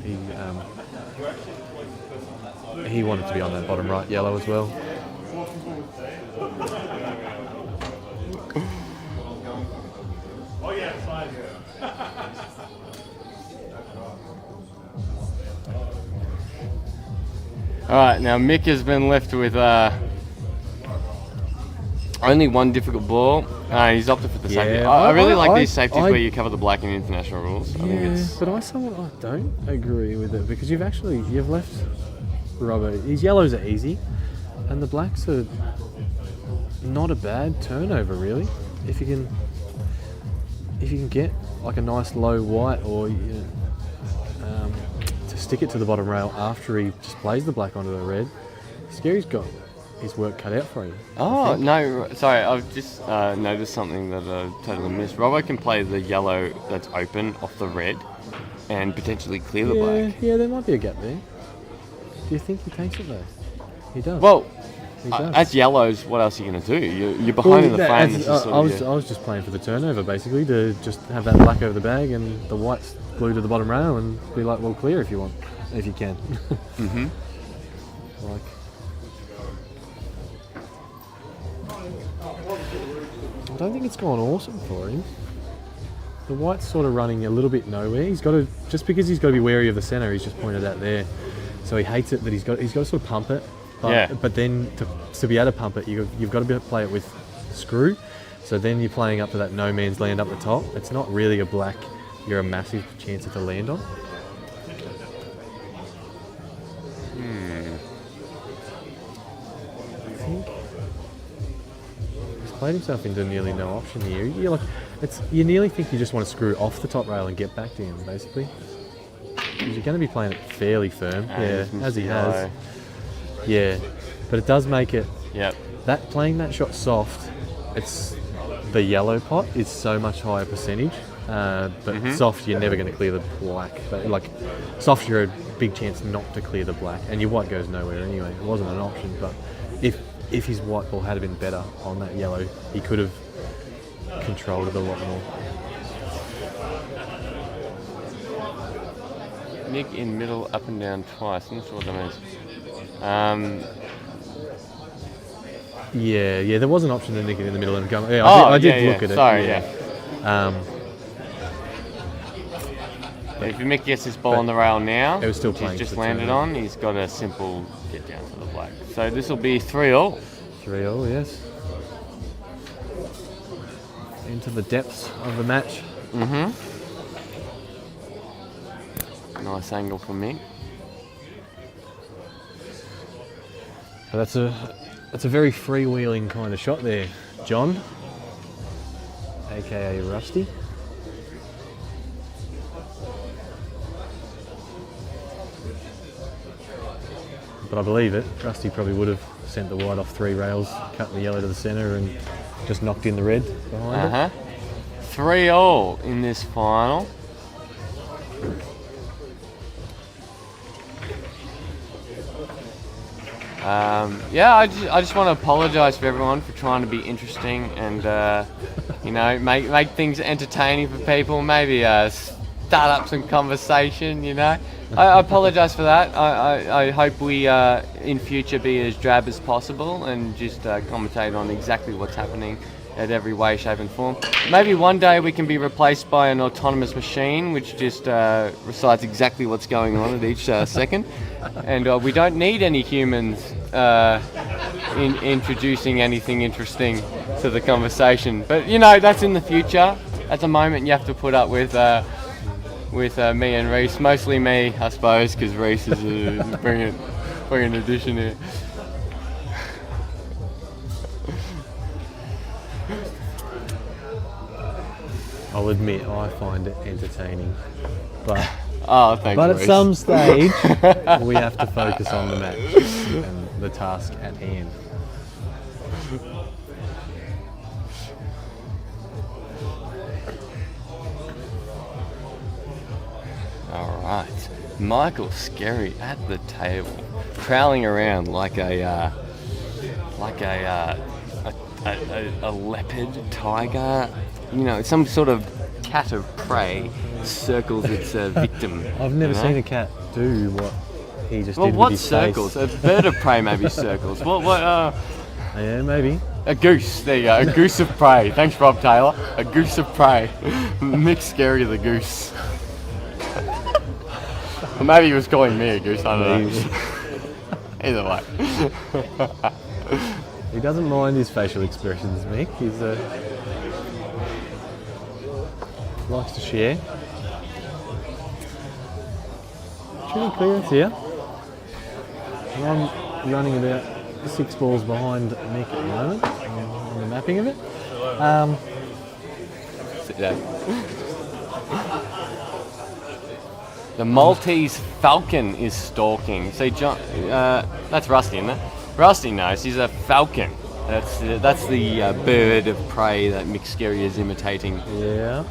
He wanted to be on that bottom right yellow as well. Alright, now Mick has been left with only one difficult ball. He's opted for the safety. I really like these safeties where you cover the black in international rules. I think but I don't agree with it because you've left Robbo. His yellows are easy, and the blacks are not a bad turnover really. If you can get like a nice low white or to stick it to the bottom rail after he just plays the black onto the red, Scerri's got his work cut out for you. Oh, no, sorry, I've just noticed something that I totally missed. Robbo can play the yellow that's open off the red and potentially clear the black. Yeah, there might be a gap there. Do you think he takes it though? He does. Well, he does. as yellows, what else are you going to do? You're behind in the frame. I was just playing for the turnover basically, to just have that black over the bag and the white's glued to the bottom rail and be like, well, clear if you want, if you can. Mm-hmm. Like, I don't think it's gone awesome for him. The white's sort of running a little bit nowhere. He's got to, just because he's got to be wary of the centre, he's just pointed out there. So he hates it that he's got to sort of pump it. But then to be able to pump it, you've got to be able to play it with screw. So then you're playing up to that no man's land up the top. It's not really a black you're a massive chance to land on. I think he's played himself into nearly no option here. You nearly think you just want to screw off the top rail and get back down, basically. Because you're going to be playing it fairly firm, as he has. Yeah, but it does make it. Yep. Playing that shot soft, it's the yellow pot is so much higher percentage. But soft, you're never going to clear the black. But like soft, you're a big chance not to clear the black, and your white goes nowhere anyway. It wasn't an option, but if his white ball had been better on that yellow, he could have controlled it a lot more. Nick in middle, up and down twice. I'm not sure what that means. Yeah, there was an option to nick it in the middle and go. Yeah, I did look at it. Sorry, if Mick gets his ball on the rail now, it was still playing. He's just landed on. He's got a simple get down to the black. So this will be 3-all. 3-all, yes. Into the depths of the match. Mm-hmm. Nice angle from Mick. That's a very freewheeling kind of shot there, John, aka Rusty. But I believe it. Rusty probably would have sent the white off 3 rails, cut the yellow to the centre, and just knocked in the red behind it. 3-all in this final. I just want to apologise for everyone for trying to be interesting and make things entertaining for people. Maybe start up some conversation. I apologise for that. I hope we in future be as drab as possible and just commentate on exactly what's happening at every way, shape and form. Maybe one day we can be replaced by an autonomous machine which just recites exactly what's going on at each second. And we don't need any humans in introducing anything interesting to the conversation. But that's in the future. At the moment you have to put up with me and Reese. Mostly me, I suppose, because Reese is bringing an addition here. I'll admit I find it entertaining, but thanks, but Reese. at some stage we have to focus on the match and the task at hand. All right, Michael Scerri at the table, prowling around like a leopard, tiger, some sort of cat of prey circles its victim. I've never seen a cat do what he just did with what his circles? face. A bird of prey maybe circles. What? Yeah, maybe. A goose. There you go. A goose of prey. Thanks, Rob Taylor. A goose of prey. Mick Scerri the goose. Or maybe he was calling me a goose. I don't know. Either way. He doesn't mind his facial expressions, Mick. He's likes to share. Pretty clearance here. I'm running about 6 balls behind Mick at the moment. mapping of it. Sit down. The Maltese falcon is stalking. See, John, that's Rusty, isn't it? Rusty knows he's a falcon. That's the bird of prey that Mick Scerri is imitating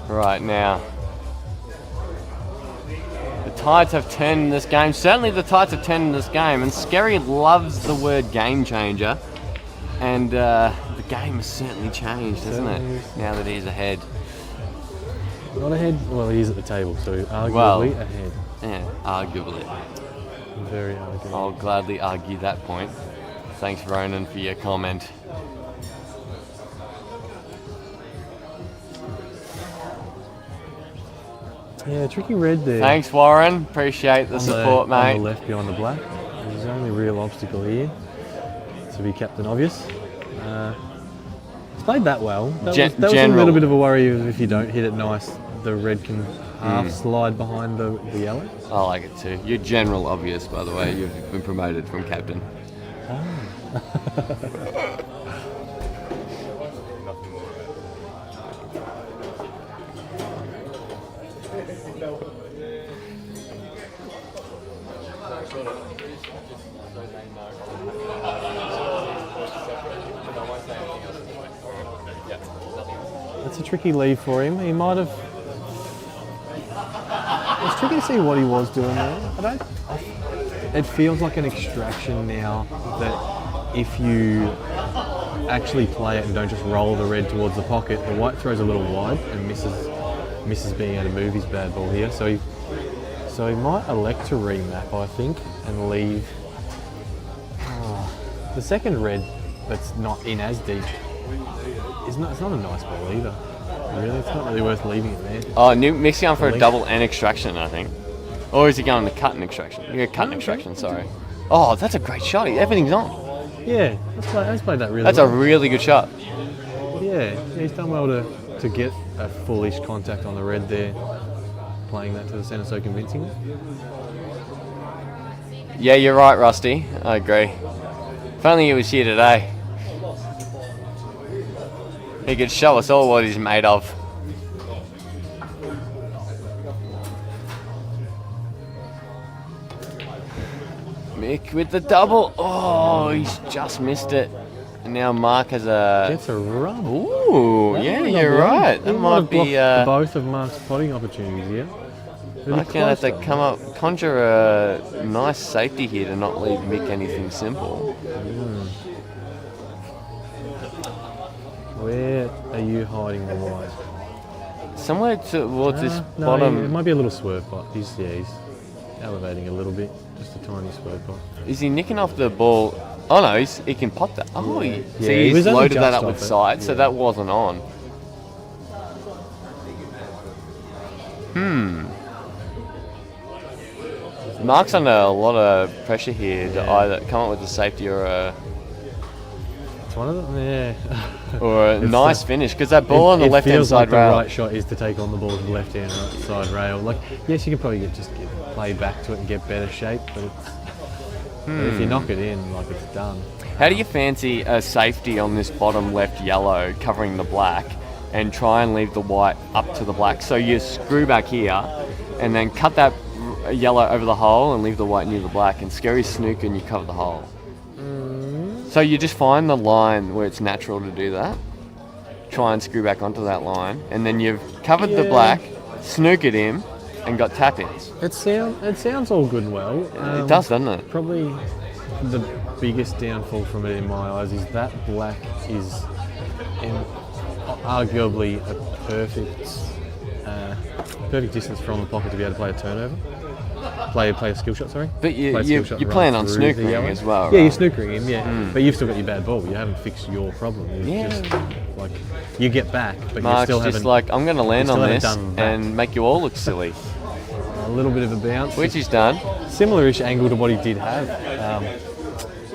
right now. The tides have turned in this game. Certainly the tides have turned in this game, and Scerri loves the word game changer. And the game has certainly changed, hasn't it? Now that he's ahead. Not ahead. Well, he is at the table, so arguably ahead. Yeah, arguably. Very arguably. I'll gladly argue that point. Thanks, Ronan, for your comment. Yeah, tricky red there. Thanks, Warren. Appreciate the support, mate. On the left behind the black. His only real obstacle here to be captain obvious. He's played that well. That was a little bit of a worry if you don't hit it nice, the red can half slide behind the yellow. I like it too. You're general obvious, by the way. You've been promoted from captain. That's a tricky lead for him. He might have. It's tricky to see what he was doing there. It feels like an extraction now that if you actually play it and don't just roll the red towards the pocket, the white throws a little wide and misses being able to move his bad ball here. So he might elect to remap, I think, and leave the second red that's not in as deep. It's not a nice ball either. Really, it's not really worth leaving it there. Oh, Mick's going for a double and extraction, I think. Or is he going to cut and extraction? You're cut and extraction, sorry. Oh, that's a great shot. Everything's on. Yeah, let's play that really That's well. a really good shot. Yeah, he's done well to get a fullish contact on the red there, playing that to the centre so convincingly. Yeah, you're right, Rusty. I agree. If only he was here today. He could show us all what he's made of. Mick with the double. Oh, he's just missed it. And now Marc has a... Gets a rub. Ooh, yeah, you're right. That might be... both of Marc's potting opportunities here. Marc's going to have to conjure a nice safety here to not leave Mick anything simple. Where are you hiding the white? Somewhere towards this No, bottom. it might be a little swerve pot. He's elevating a little bit, just a tiny swerve pot. Is he nicking off the ball? Oh no, he can pot that. Oh, Yeah. see, He was he's only loaded that just up with off it. side, so Yeah. that wasn't on. Marc's under a lot of pressure here to either come up with a safety or a It's one of them, yeah. or a It's nice finish, because that ball on the left hand feels side like rail. the right shot is to take on the ball to the left hand side rail. Like, yes, you can probably just get played back to it and get better shape, but if you knock it in, like, it's done. How do you fancy a safety on this bottom left yellow covering the black and try and leave the white up to the black? So you screw back here and then cut that yellow over the hole and leave the white near the black, and Scerri snooker and you cover the hole. So you just find the line where it's natural to do that, try and screw back onto that line, and then you've covered the black, snookered him, and got tap-ins. It sounds all good and well. It does, doesn't it? Probably the biggest downfall from it in my eyes is that black is arguably a perfect distance from the pocket to be able to play a turnover. Play a skill shot, sorry. But Play a skill shot you and plan run on through the snookering yellow. as well, right? Yeah, you're snookering him, yeah. But you've still got your bad ball. You haven't fixed your problem. Just, like, you get back, but Mark's you still just haven't... like, I'm going to land you still on haven't this done that. and make you all look silly. A little bit of a bounce. Which he's done. Similar-ish angle to what he did have,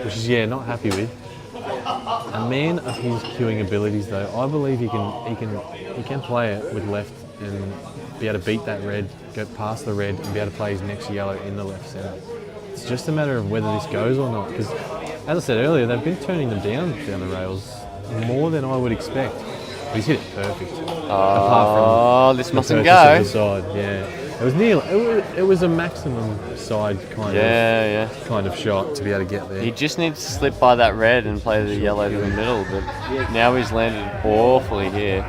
which is, not happy with. A man of his cueing abilities, though, I believe he can play it with left and be able to beat that red, go past the red, and be able to play his next yellow in the left centre. It's just a matter of whether this goes or not, because, as I said earlier, they've been turning them down the rails more than I would expect. But he's hit it perfect. Oh, this The mustn't purchase go. of the side, yeah. It was near. It was a maximum side kind of shot to be able to get there. He just needs to slip by that red and play the yellow to the middle, but now he's landed awfully here.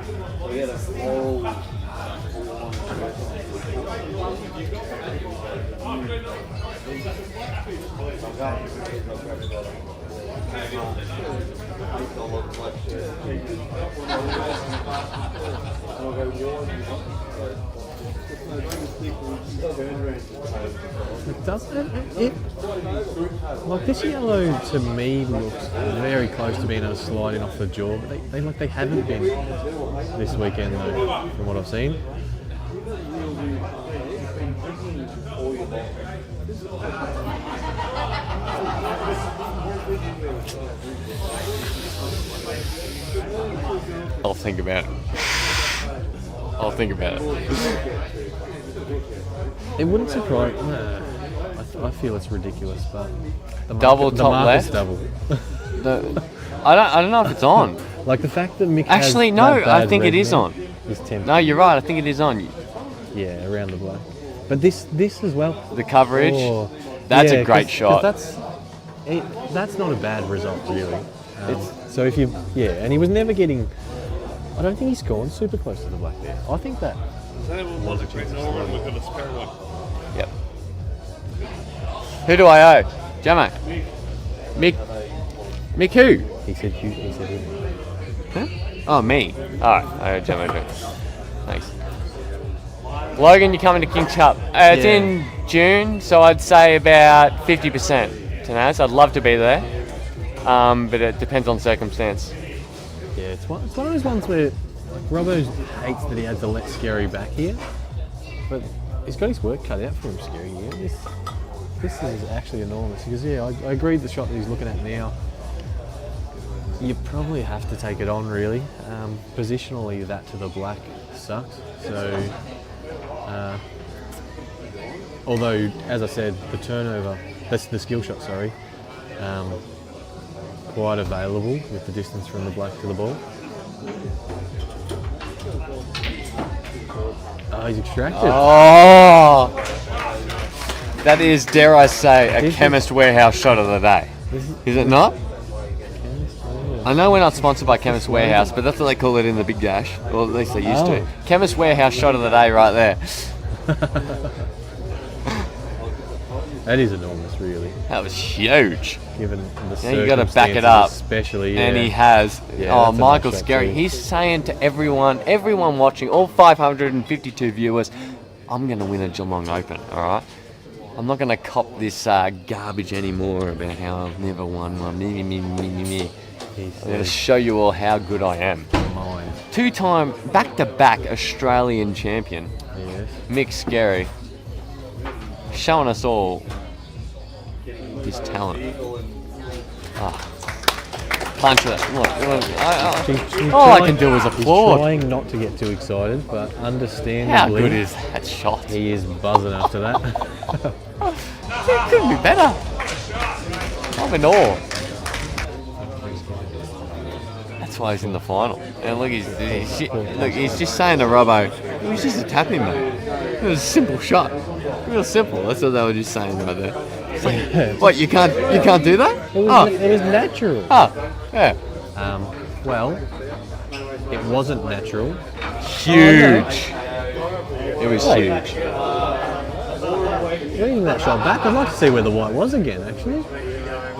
It doesn't it? Like this yellow to me looks very close to being able to slide in off the jaw, but they haven't been this weekend though, from what I've seen. I'll think about it. I'll think about it. It wouldn't surprise. No, I feel it's ridiculous, but the Double the top market's left? double. I don't know if it's on. Like the fact that Mick Actually, has no, that bad I think it red is now on. is tempting. No, you're right. I think it is on. Yeah, around the black. But this as well. The coverage. Oh, That's yeah, a great 'cause shot. That's not a bad result, really. So if you, and he was never getting. I don't think he's gone super close to the black there. I think that. Yep. Who do I owe? Jamo. Mick. Mick who? He said you. He said him. Huh? Oh, me. Alright, I owe Jamo too. Thanks. Logan, you're coming to King's Cup. It's in June, so I'd say about 50% to know. So I'd love to be there, but it depends on circumstance. Yeah, it's one of those ones where Robbo hates that he had to let Scerri back here, but he's got his work cut out for him, Scerri. Yeah, this is actually enormous because I agree the shot that he's looking at now. You probably have to take it on, really. Positionally, that to the black sucks. So, although, as I said, the turnover, that's the skill shot, sorry, quite available with the distance from the black to the ball. Oh, he's extracted. Oh! That is, dare I say, a Chemist Warehouse shot of the day. Is it not? I know we're not sponsored by Chemist Warehouse, but that's what they call it in the Big Dash. Or at least they used to. Chemist Warehouse shot of the day right there. That is enormous, really. That was huge. Given the Now you got to back it up. Especially, And he has. Yeah, that's a Michael nice shot Scerri. too. He's saying to everyone watching, all 552 viewers, I'm going to win a Geelong Open, all right? I'm not going to cop this garbage anymore about how I've never won one. I'm going to show you all how good I am. Mine. Two-time, back-to-back Australian champion, Yes. Mick Scerri, showing us all his talent. Punch it. Look, all I can do is applaud. He's trying not to get too excited, but How understandably, good is that shot? he is buzzing after that. It couldn't be better. I'm in awe. That's why he's in the final. And look, he's just saying to Robbo, it was just a tap in, mate. It was a simple shot. Real simple. That's what they were just saying right there. It's like, what, you can't do that? It was natural. Yeah. Well, it wasn't natural. Huge. It was huge. Getting that shot back, I'd like to see where the white was again, actually.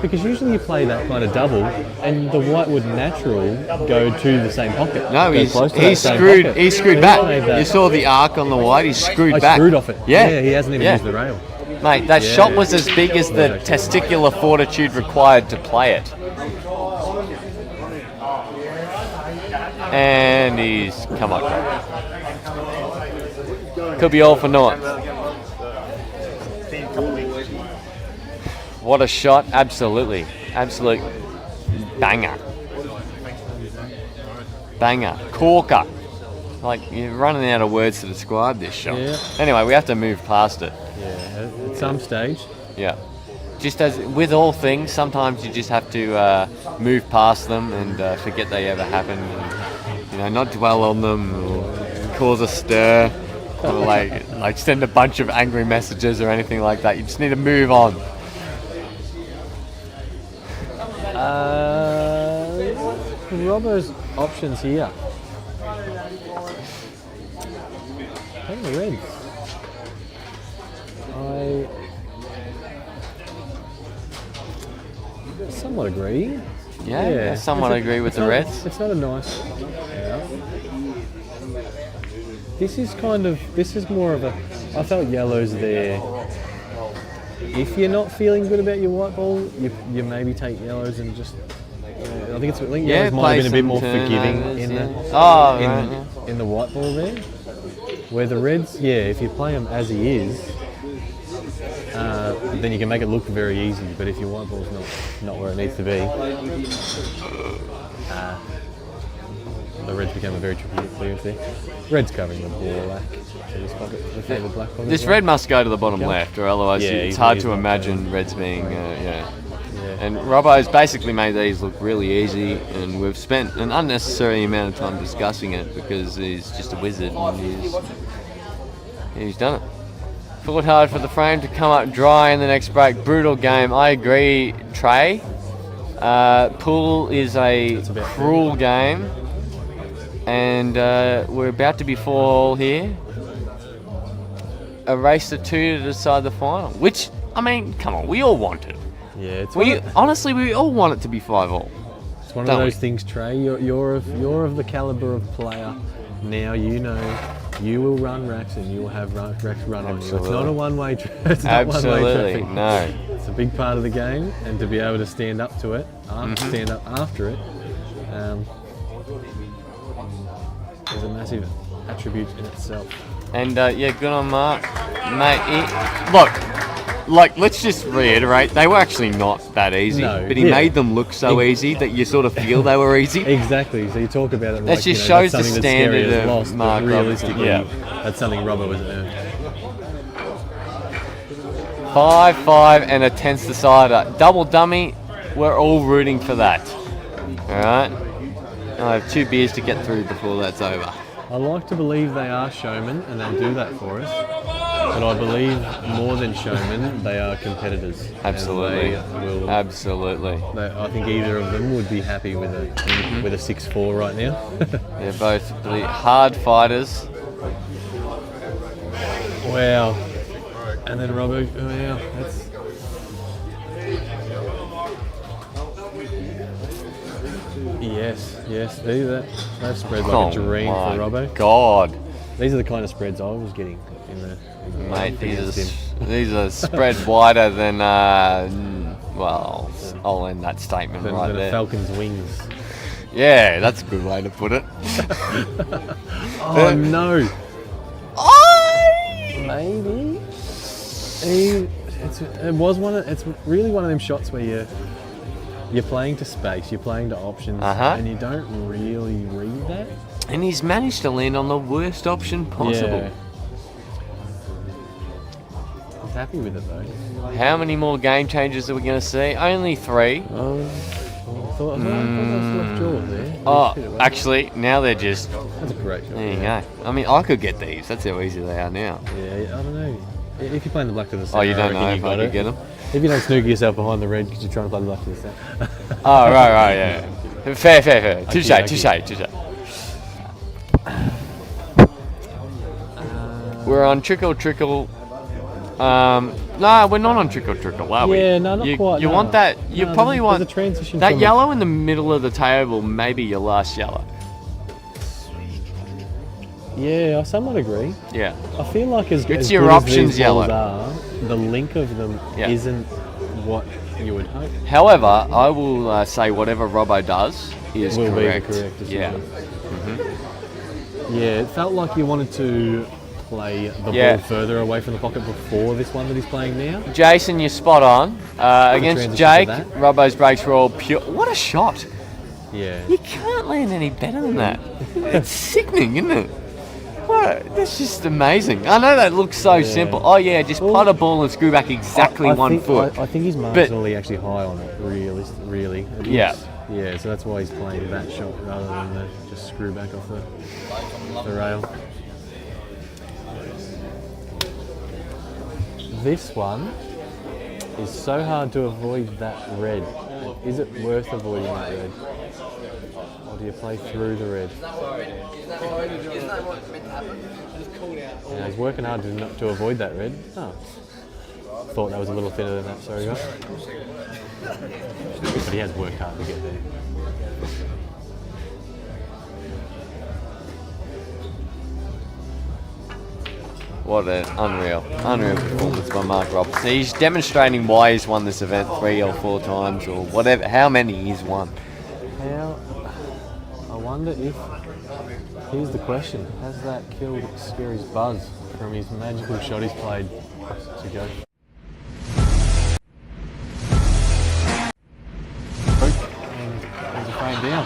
Because usually you play that kind of double, and the white would natural go to the same pocket. No, Go he's close to that same pocket. He screwed He's back. made that. You saw the arc on the white. He screwed back. Screwed off it. Yeah, he hasn't even used the rail. Mate, that Yeah. shot was as big as the testicular fortitude required to play it. And he's come on. Could be all for naught. What a shot! Absolutely, absolute banger, banger, corker. Like, you're running out of words to describe this shot. Yeah. Anyway, we have to move past it. Yeah, at some stage. Yeah. just as with all things, sometimes you just have to move past them and forget they ever happened. And, not dwell on them or cause a stir or like send a bunch of angry messages or anything like that. You just need to move on. Robbo's options here. Take the Reds. I somewhat agree. Yeah, I somewhat agree with the Reds. It's not a nice. Yeah. This is more of a. I felt yellows there. If you're not feeling good about your white ball, you maybe take yellows and just. I think yellows might have been a bit more forgiving in the white ball there. Where the Reds, if you play him as he is, then you can make it look very easy. But if your white ball's not where it needs to be, the Reds became a very tricky clearance there. Red's covering the black. So this pocket, the favoured black pocket. This red must go to the bottom left, or otherwise it's hard to imagine Reds being, And Robbo's basically made these look really easy, and we've spent an unnecessary amount of time discussing it because he's just a wizard and he's done it. Fought hard for the frame to come up dry in the next break. Brutal game. I agree, Trey. Pool is a cruel game, and we're about to be 4 all here. A race to 2 to decide the final, which, I mean, come on, we all want it. Yeah, Honestly, we all want it to be 5 all. It's one of those things, Trey. You're of the caliber of player. Now you will run racks and you will have racks run on you. It's not a one-way traffic. No. It's a big part of the game, and to be able to stand up to it, stand up after it, is a massive attribute in itself. And good on Marc, mate. Look, let's just reiterate, they were actually not that easy, but he made them look so easy that you sort of feel they were easy. Exactly. So you talk about it. That just shows the standard of Marc. Realistically, that's something Robbo was earned. 5-5 and a tenth decider. Double dummy. We're all rooting for that. All right. I have 2 beers to get through before that's over. I like to believe they are showmen and they'll do that for us. But I believe more than showmen, they are competitors. Absolutely. Absolutely. I think either of them would be happy with a 6-4 right now. They're both really hard fighters. Wow. And then Robbo, wow, that's... Yes, they've spread like a dream for Robbo. God. These are the kind of spreads I was getting in the mate, these are spread wider than, I'll end that statement right there. A falcon's wings. Yeah, that's a good way to put it. Oh, no. Maybe. It's really one of them shots where you're playing to space, you're playing to options, and you don't really read that. And he's managed to land on the worst option possible. Yeah. He's happy with it though. How many more game changes are we going to see? Only 3. I thought that was left jaw there. Oh, actually, now they're just... That's a great shot. There you go. I mean, I could get these. That's how easy they are now. Yeah, I don't know. If you're playing the black to the centre, you don't know if I could get them? If you don't snooker yourself behind the red because you're trying to play the black to the centre. Oh, right, yeah. Fair. Touche. We're on trickle. No, we're not on trickle, are we? Yeah, no, not quite. You want that? You probably want a transition that yellow in the middle of the table. Maybe your last yellow. Yeah, I somewhat agree. Yeah. I feel like as your good options as these yellow. balls are, the link of them isn't what you would hope. However, I will say whatever Robbo does is will correct. Be the correct decision. Mm-hmm. Yeah, it felt like you wanted to play the ball further away from the pocket before this one that he's playing now. Jason, you're spot on. Against Jake, Robbo's breaks were all pure. What a shot! Yeah. You can't land any better than that. It's sickening, isn't it? What? That's just amazing. I know that looks so simple. Oh yeah, just pot a ball and screw back exactly 1 foot. I think he's marginally actually high on it, really. It Yeah. looks- yeah, so that's why he's playing that shot rather than just screw back off the rail. This one is so hard to avoid that red. Is it worth avoiding that red? Or do you play through the red? Yeah, he's working hard to avoid that red. Oh. Thought that was a little thinner than that, sorry guys. But he has worked hard to get there. What an unreal performance by Marc Robertson. He's demonstrating why he's won this event 3 or 4 times or whatever, how many he's won. I wonder if, here's the question, has that killed Scerri's buzz from his magical shot he's played to go? And there's a frame down.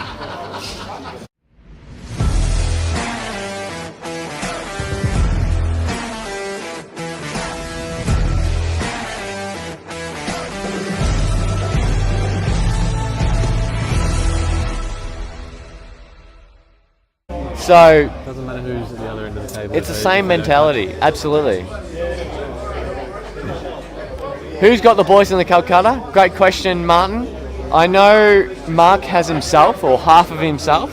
So Doesn't matter who's at the other end of the table. it's the same mentality, absolutely. Who's got the boys in the Calcutta? Great question, Martin. I know Marc has himself, or half of himself.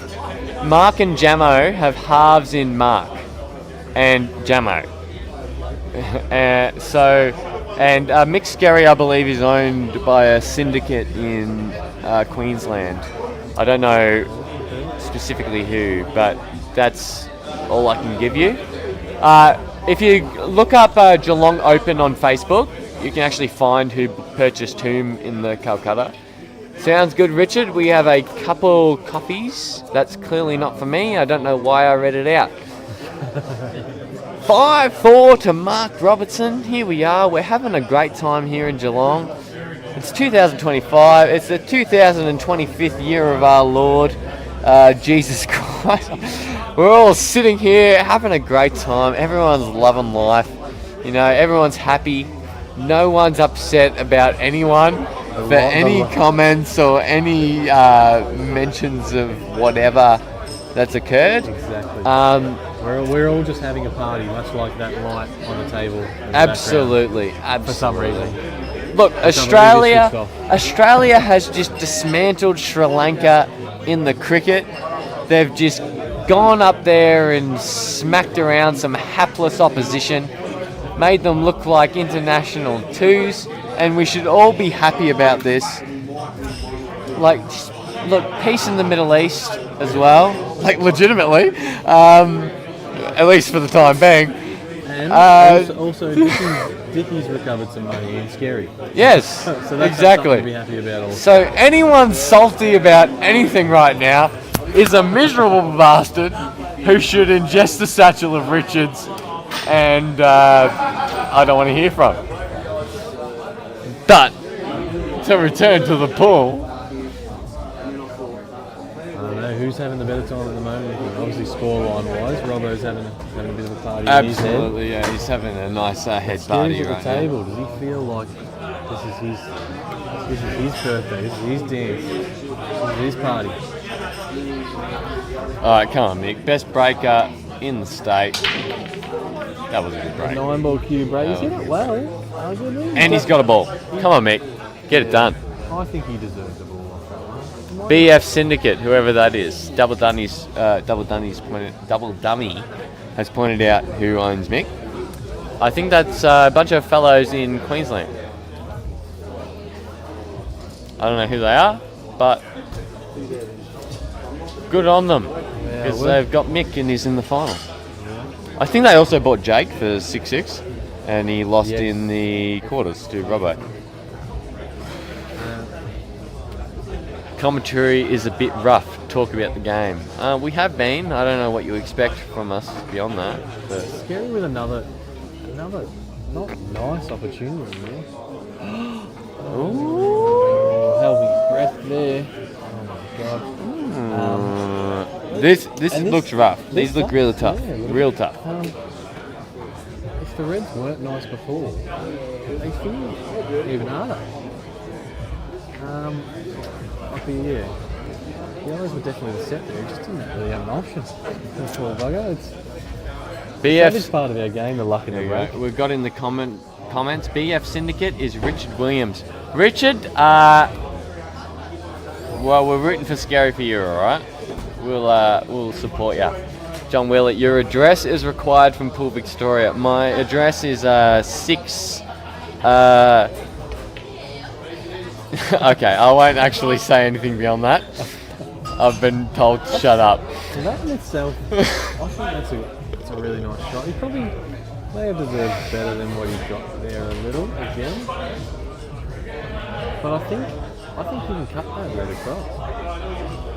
Marc and Jamo have halves in Marc and Jamo. Mick Scerri, I believe, is owned by a syndicate in Queensland. I don't know specifically who, but that's all I can give you. If you look up Geelong Open on Facebook, you can actually find who purchased whom in the Calcutta. Sounds good, Richard. We have a couple copies. That's clearly not for me. I don't know why I read it out. 5-4 to Marc Robertson. Here we are. We're having a great time here in Geelong. It's 2025. It's the 2025th year of our Lord, Jesus Christ. We're all sitting here having a great time. Everyone's loving life. You know, everyone's happy. No one's upset about anyone for any comments or any mentions of whatever that's occurred. Exactly. We're all just having a party, much like that light on the table. Absolutely. For some reason. Look, Australia has just dismantled Sri Lanka in the cricket. They've just gone up there and smacked around some hapless opposition, made them look like international twos, and we should all be happy about this. Like, just, look, peace in the Middle East as well, like legitimately, at least for the time being. And also Dickie's recovered some money in Scerri. Yes, So that's exactly. something to be happy about also. So anyone salty about anything right now is a miserable bastard who should ingest the satchel of Richards, and I don't want to hear from. But to return to the pool, I don't know who's having the better time at the moment. Obviously, scoreline wise, Robbo's having a bit of a party in his head. absolutely, yeah, he's having a nice head party Scerri's at right the now. table. Does he feel like this is his birthday? This is his dance. This is his party. All right, come on, Mick. Best breaker in the state. That was a good break. 9-ball cue break. He's hit it well, arguably. And he's got a ball. Come on, Mick. Get it done. I think he deserves the ball off that one. BF Syndicate, whoever that is, Double Dummy has pointed out who owns Mick. I think that's a bunch of fellows in Queensland. I don't know who they are, but good on them, because they've got Mick and he's in the final. I think they also bought Jake for 6-6, and he lost in the quarters to Robbo. Commentary is a bit rough. Talk about the game. We have been. I don't know what you expect from us beyond that. But Scerri with another not nice opportunity there. ooh, Held his breath there. Oh my god. This And looks rough. this These look sucks. really tough. Yeah, look. Real tough. If the Reds weren't nice before, they feel even harder. The Yellows were definitely the set there. It just didn't really have an option. The poor bugger. It's BF. part of our game, the luck in the break. We've got in the comments. BF Syndicate is Richard Williams. Richard, well, we're rooting for Scerri for you, all right? We'll support you. John Wheeler, your address is required from Pool Victoria. My address is 6. Okay, I won't actually say anything beyond that. I've been told to shut up. So that in itself, I think that's a really nice shot. He probably may have deserved better than what he got there a little again. But I think he can cut that red across.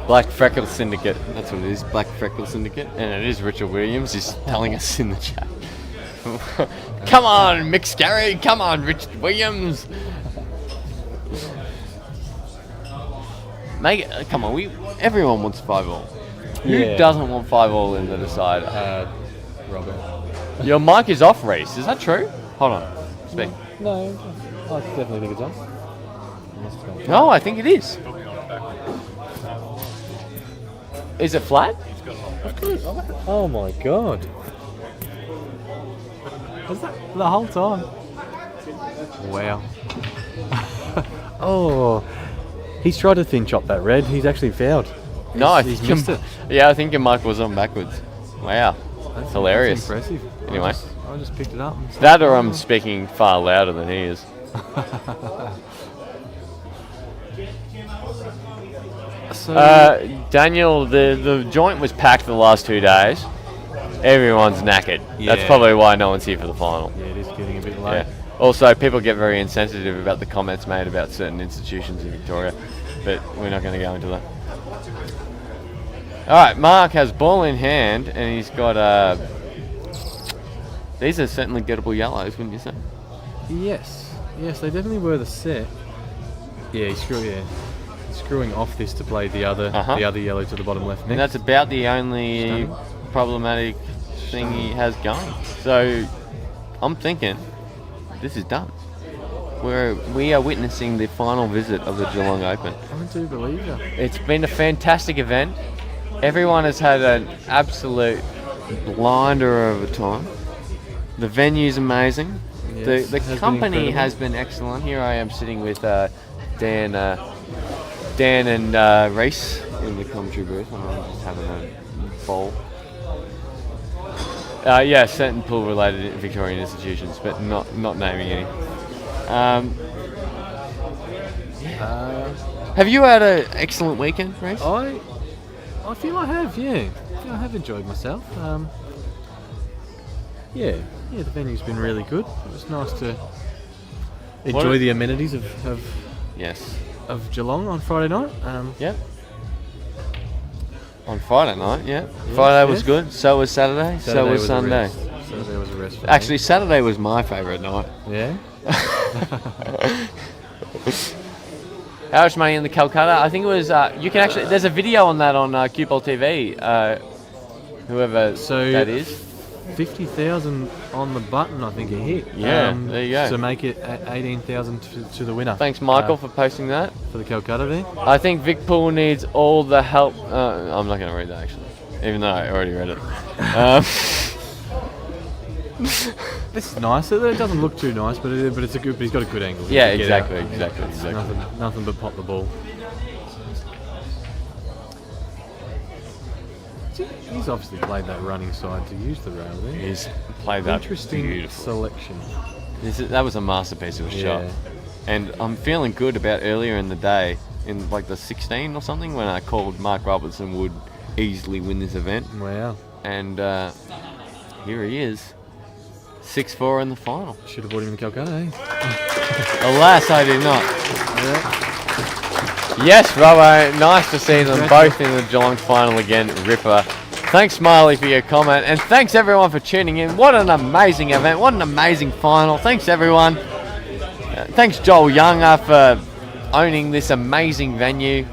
Black Freckle Syndicate. That's what it is. Black Freckle Syndicate. And it is Richard Williams. He's telling us in the chat. Come on, Mick Scerri. Come on, Richard Williams. Make it, come on, everyone wants 5-all. Who Yeah. doesn't want 5-all in the decider? Robert. Your mic is off, Reese. Is that true? Hold on. Speak. No, I definitely think it's on. Unless it's gone. No, I think it is. Is it flat? Oh my god. Was that the whole time? Wow. Oh. He's tried to thin chop that red. He's actually fouled. No, I He's think missed it. Yeah, I think your mic was on backwards. Wow. That's hilarious. That's impressive. Anyway. I just picked it up. And That or I'm speaking far louder than he is. So, Daniel, the joint was packed the last 2 days. Everyone's knackered. That's Yeah. probably why no one's here for the final. yeah, it is getting a bit late. Yeah. Also, people get very insensitive about the comments made about certain institutions in Victoria, but we're not going to go into that. All right, Marc has ball in hand, and he's got these are certainly gettable yellows, wouldn't you say? Yes, they definitely were the set. Yeah, he's screwing off this to play the other yellow to the bottom left next. And that's about the only Stunning. problematic thing he has going. So I'm thinking this is done. We are witnessing the final visit of the Geelong Open. I do believe that. It's been a fantastic event. Everyone has had an absolute blinder of a time. The venue's amazing. Yes, The it has been company incredible. has been excellent. Here I am sitting with Dan and Reese in the commentary booth. I'm just having a bowl. Yeah, certain pool-related Victorian institutions, but not naming any. Have you had an excellent weekend, Reese? I feel I have, yeah. I feel I have enjoyed myself. Yeah, the venue's been really good. It was nice to enjoy the amenities of Yes. Geelong on Friday night. Yep. On Friday night, yeah. Friday was yes. good. So was Saturday. So was a Sunday. rest. Saturday was a rest. For me. Actually, Saturday was my favourite night. Yeah. How much money in the Calcutta? I think it was. You can actually. There's a video on that on CueballTV. Whoever that is. 50,000 on the button, I think it hit. Yeah, there you go. To make it 18,000 to the winner. Thanks, Michael, for posting that. For the Calcutta there. I think Vic Pool needs all the help. I'm not going to read that actually, even though I already read it. This is nice. It doesn't look too nice, but it's a good. But he's got a good angle. Yeah, to get out. exactly. Nothing but pop the ball. He's obviously played that running side to use the rail there. He's played that Interesting beautiful. selection. That was a masterpiece of a shot. Yeah. And I'm feeling good about earlier in the day, in like the 16 or something, when I called Marc Robertson would easily win this event. Wow. And here he is, 6-4 in the final. Should have bought him in Calcutta, eh? Alas, I did not. Yeah. Yes, Robbo, nice to see them both in the Geelong final again. Ripper. Thanks, Smiley, for your comment. And thanks, everyone, for tuning in. What an amazing event. What an amazing final. Thanks, everyone. Thanks, Joel Younger, for owning this amazing venue.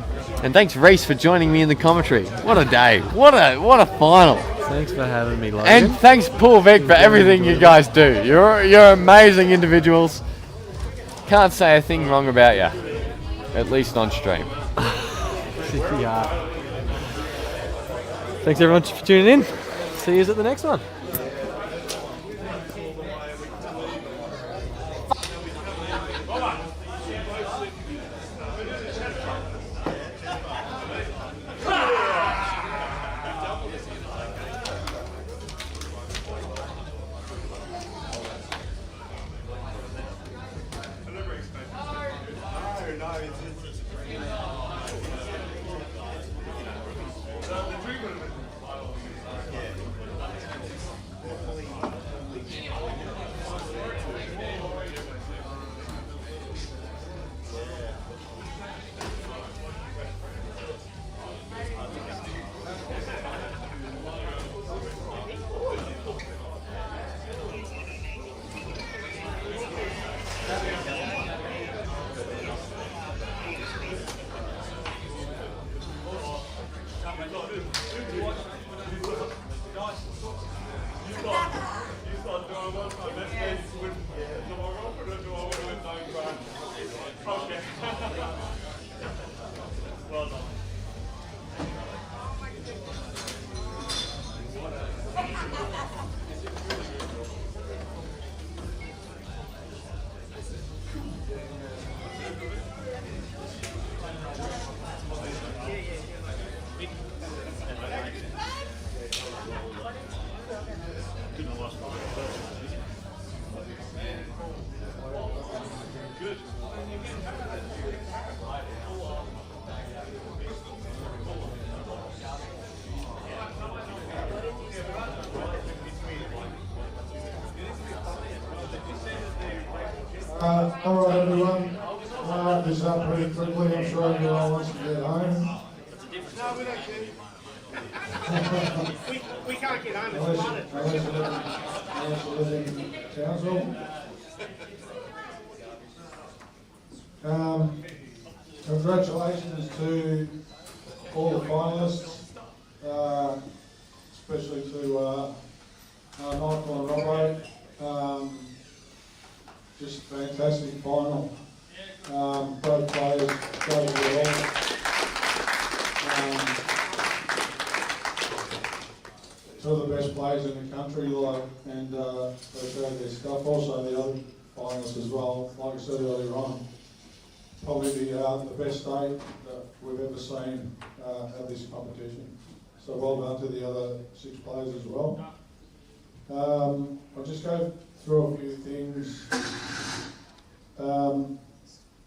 And thanks, Reese, for joining me in the commentary. What a day. What a final. Thanks for having me, Logan. And thanks, Paul Vic, for everything you guys do. You're amazing individuals. Can't say a thing wrong about you. At least on stream. Yeah. Thanks everyone for tuning in. See you at the next one. All right, everyone. This up pretty quickly. I'm sure everyone wants to get home. We can't get home. Unless you live in Townsville. Congratulations to all the finalists, especially to Michael and Robbo. Just fantastic final. Both players gave it all. Two of the best players in the country, and they showed their stuff. Also the other finalists as well. Like I said earlier on, probably the best day that we've ever seen at this competition. So well done to the other 6 players as well. I'll just go through a few things.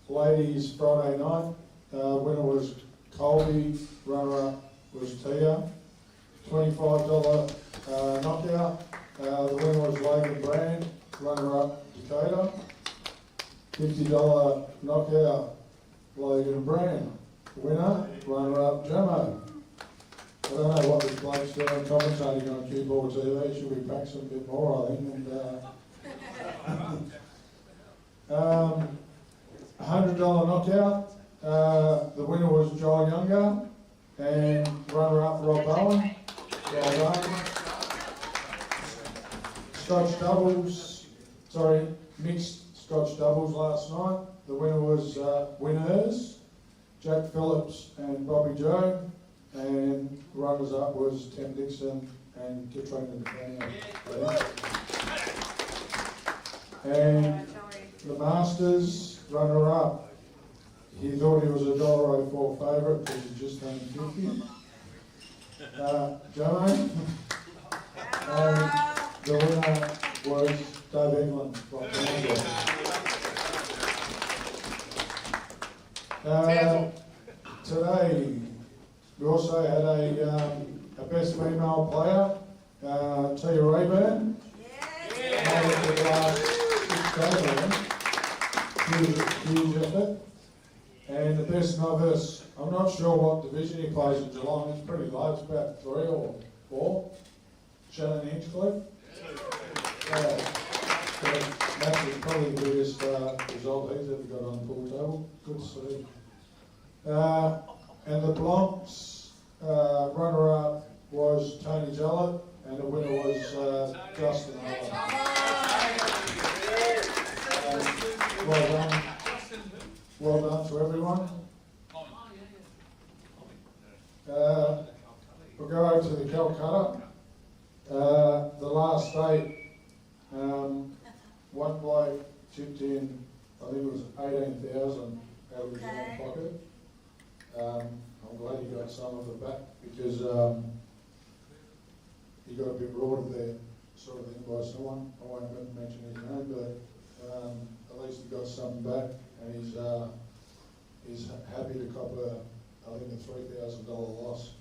Ladies Friday night, winner was Colby, runner-up was Tia. $25 knockout, the winner was Logan Brand, runner-up Dakota. $50 knockout, Logan Brand. Winner, runner-up Jamo. I don't know what this bloke's doing commentating on CueballTV. Should we practice a bit more, I think. And $100 knockout. The winner was John Younger, and runner-up Rob Owen. Well done. Scotch doubles. Mixed Scotch doubles last night. The winner was winners Jack Phillips and Bobby Joe. And runners-up was Tim Dixon and Katrina DePena. And the Masters runner-up, he thought he was a $1.04 favourite because he just turned 50. Jono. And the winner was Dave England from Townsville. Today, we also had a best female player, Tia Rayburn. For the last 6 days, huge effort. And the best novice, I'm not sure what division he plays in Geelong. It's pretty low, it's about 3 or 4. Shannon Hinchcliffe. That was probably the biggest result he's ever got on the pool table. Good to see. And the Blancs runner-up was Tony Jellett, and the winner was Justin Allen. Well done. Well done to everyone. We'll go over to the Calcutta. The last eight, one bloke chipped in, I think it was 18,000 out of his own pocket. I'm glad he got some of it back because he got a bit rorted there, sort of thing, by someone. I won't mention his name, but at least he got something back, and he's happy to cop I think a $3,000 loss.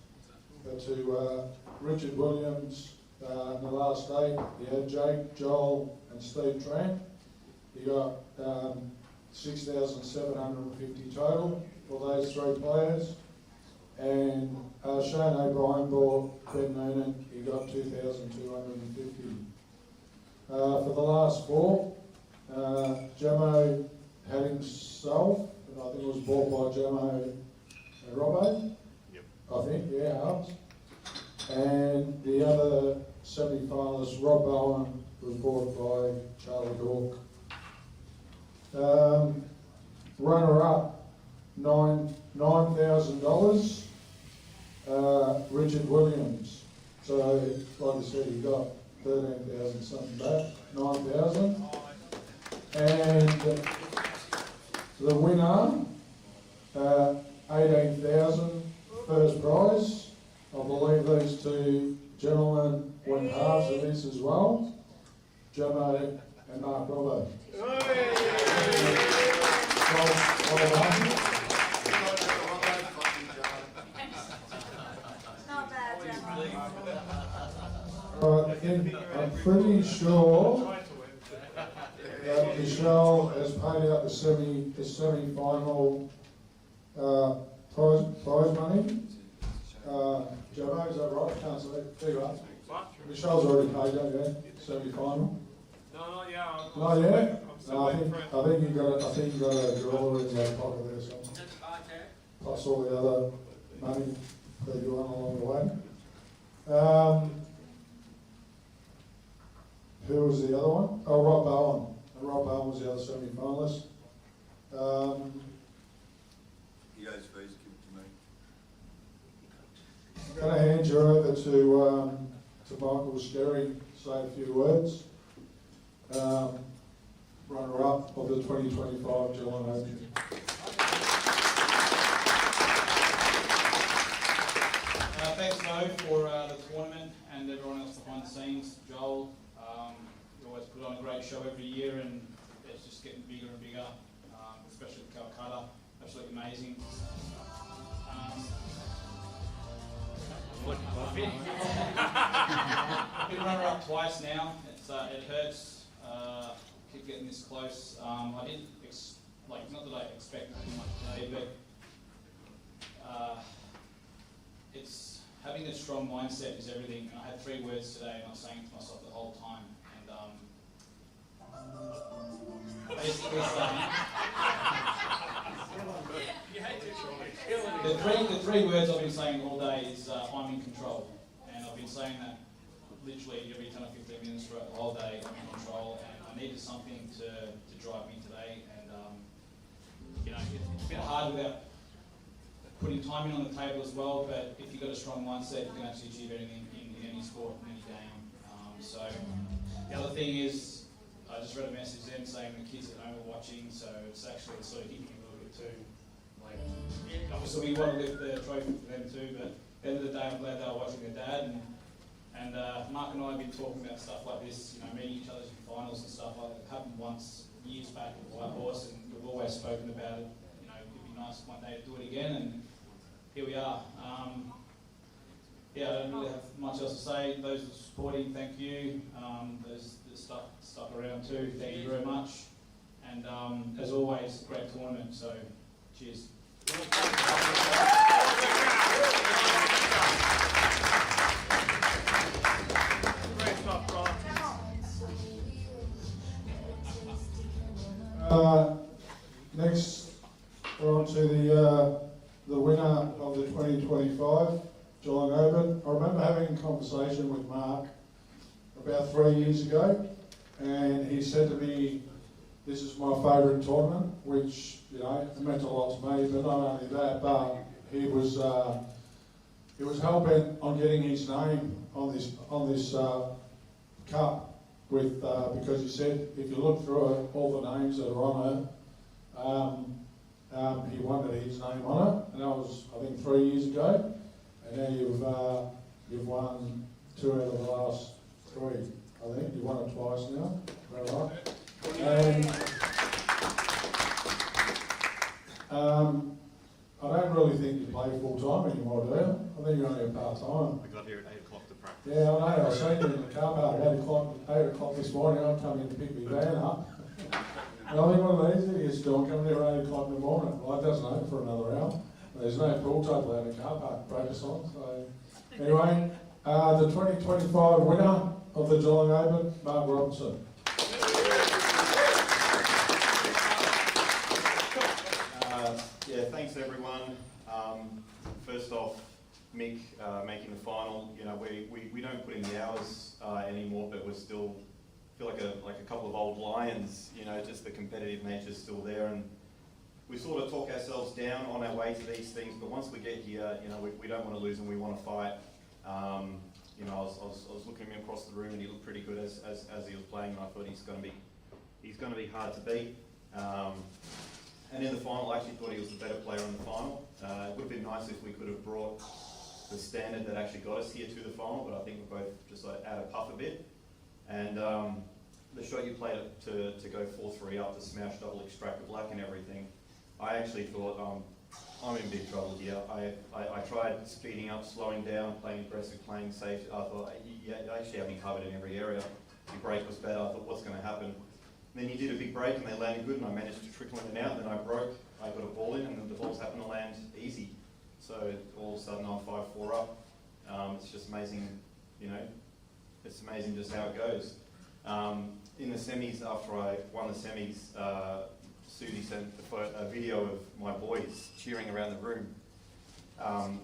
But to Richard Williams, in the last eight, he had Jake, Joel, and Steve Tran. He got 6,750 total for those three players. And Shane O'Brien bought Ben Noonan, he got 2,250. For the last four, Jamo had himself, and I think it was bought by Jamo and Robbo. Yep. I think, yeah, Hubs. And the other semi-finalist, Rob Bowen, was bought by Charlie Hawke. Runner-up, $9,000. Richard Williams. So, like I said, he got 13,000 something back, 9,000. And the winner, 18,000 first prize. I believe these two gentlemen went halves of this as well. Jamo and Marc Robbo. Well done. I'm pretty sure that Michelle has paid out the semi-final prize money. Jamo, is that right? I can't say. There you are. Michelle's already paid out, yeah? Semi-final. No, not yet. Not yet? No, I think you got a drawer in your pocket there somewhere. Plus all the other money that you won along the way. Who was the other one? Oh, Rob Bowen. And Rob Bowen was the other semi-finalist. He owes fees, give it to me. I'm going to hand you over to Michael Scerri, say a few words. Runner-up of the 2025 Geelong Open. Thanks, Mo, for the tournament and everyone else behind the scenes. Joel, you always put on a great show every year, and it's just getting bigger and bigger, especially with Calcutta. Absolutely amazing. I've been runner-up twice now. It hurts. Keep getting this close. I didn't not that I expected too much today, but it's having a strong mindset is everything. And I had 3 words today, and I was saying to myself the whole time. And basically saying the three words I've been saying all day is I'm in control, and I've been saying that literally every 10 or 15 minutes throughout the whole day. I'm in control, and I needed something to drive me today. And it's a bit hard without putting timing on the table as well, but if you've got a strong mindset, you can actually achieve anything in any sport, in any game. So the other thing is, I just read a message then saying the kids at home are watching, so it's actually sort of hitting me a little bit too. Obviously we want to lift the trophy for them too, but at the end of the day, I'm glad they were watching their dad. And Marc and I have been talking about stuff like this, meeting each other in finals and stuff like that. It happened once years back at the White Horse, and we've always spoken about it. It'd be nice one day to do it again, and here we are. I don't really have much else to say. Those that are supporting, thank you. Those that stuck around too, thank you very much. And as always, great tournament, so cheers. Next, we're on to the the winner of the 2025 Geelong Open. I remember having a conversation with Marc about 3 years ago, and he said to me, this is my favourite tournament, which, you know, it meant a lot to me, but not only that, but he was hell-bent on getting his name on this cup with, because he said, if you look through it, all the names that are on it, he wanted his name on it, and that was, I think, 3 years ago, and now you've won 2 out of the last 3. I think you won it twice now, right? And I don't really think you play full time anymore, do you? I think you're only a part time. I got here at 8 o'clock to practice. Yeah, I know. I seen you in the car park at 8 o'clock this morning. I come in to pick my van up. And I think one of these idiots still coming here at 8 o'clock in the morning. Well, it doesn't open for another hour. There's no pool table out in the car park to practice on. So anyway, the 2025 winner of the Geelong Open, Marc Robertson. Yeah, thanks everyone. First off, Mick making the final. You know, we don't put in the hours anymore, but we're still feel like a couple of old lions. You know, just the competitive nature's still there, and we sort of talk ourselves down on our way to these things. But once we get here, you know, we don't want to lose and we want to fight. You know, I was looking at him across the room and he looked pretty good as he was playing, and I thought he's going to be hard to beat. And in the final, I actually thought he was the better player in the final. It would have been nice if we could have brought the standard that actually got us here to the final, but I think we're both just like out of puff a bit. And the shot you played to go 4-3 up, the smash double extract the black and everything, I actually thought I'm in big trouble here. I tried speeding up, slowing down, playing aggressive, playing safe. I thought, you actually have me covered in every area. Your break was better. I thought, what's going to happen? Then you did a big break and they landed good, and I managed to trickle it out. Then I broke, I got a ball in, and the balls happened to land easy. So all of a sudden I'm 5-4 up. It's just amazing, you know. It's amazing just how it goes. In the semis, after I won the semis, Susie sent a video of my boys cheering around the room,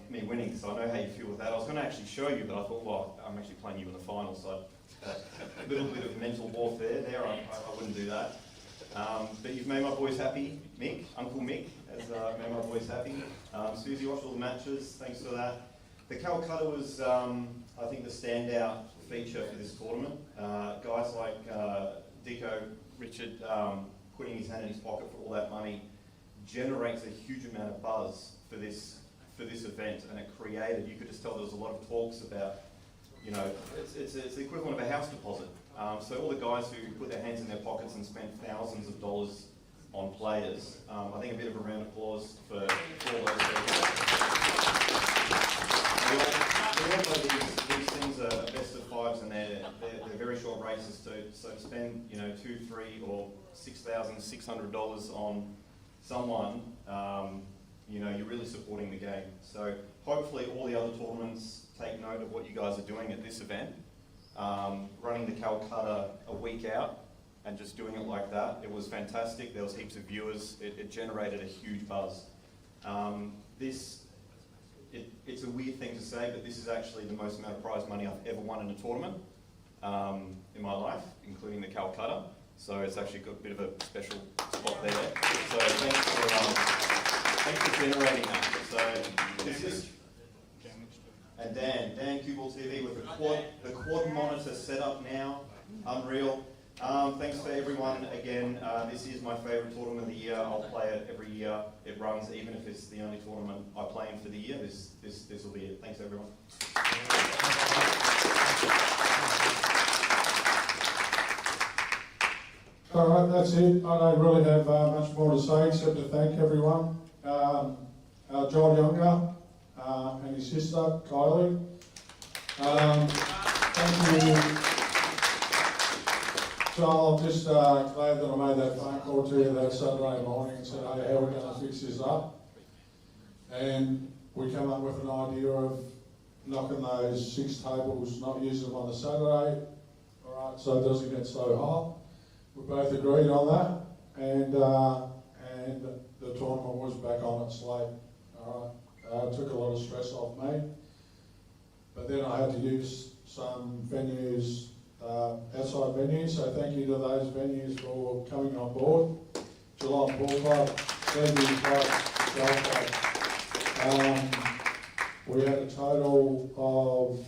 me winning. So I know how you feel with that. I was going to actually show you, but I thought, well, I'm actually playing you in the final, so a little bit of mental warfare there. I wouldn't do that. But you've made my boys happy. Mick, Uncle Mick, has made my boys happy. Susie watched all the matches. Thanks for that. The Calcutta was, I think, the standout feature for this tournament. Guys like Dicko, Richard, putting his hand in his pocket for all that money generates a huge amount of buzz for this event, and it created. You could just tell there was a lot of talks about. You know, it's the equivalent of a house deposit. So all the guys who put their hands in their pockets and spent thousands of dollars on players, I think a bit of a round of applause for all those people. We all know these things are best of fives, and they're very short races too. So to spend, you know, $2,000, $3,000 or $6,600 on someone, you know, you're really supporting the game. So hopefully all the other tournaments take note of what you guys are doing at this event. Running the Calcutta a week out and just doing it like that, it was fantastic. There was heaps of viewers. It generated a huge buzz. It's a weird thing to say, but this is actually the most amount of prize money I've ever won in a tournament in my life, including the Calcutta. So it's actually got a bit of a special spot there. So thanks for generating that. So this is. And Dan CueballTV with the quad monitor set up now, unreal. Thanks for everyone again. This is my favourite tournament of the year. I'll play it every year. It runs, even if it's the only tournament I play in for the year. This will be it. Thanks everyone. All right, that's it. I don't really have much more to say except to thank everyone. John Younger. And his sister, Kylie. Thank you. Joel, I'm just glad that I made that phone call to you that Saturday morning and said, hey, how are we going to fix this up? And we came up with an idea of knocking those 6 tables, not using them on the Saturday, all right, so it doesn't get so hot. We both agreed on that, and the tournament was back on its slate. Took a lot of stress off me. But then I had to use some venues, outside venues, so thank you to those venues for coming on board. Geelong Ball Club, Scerri Club, Golf Club. We had a total of,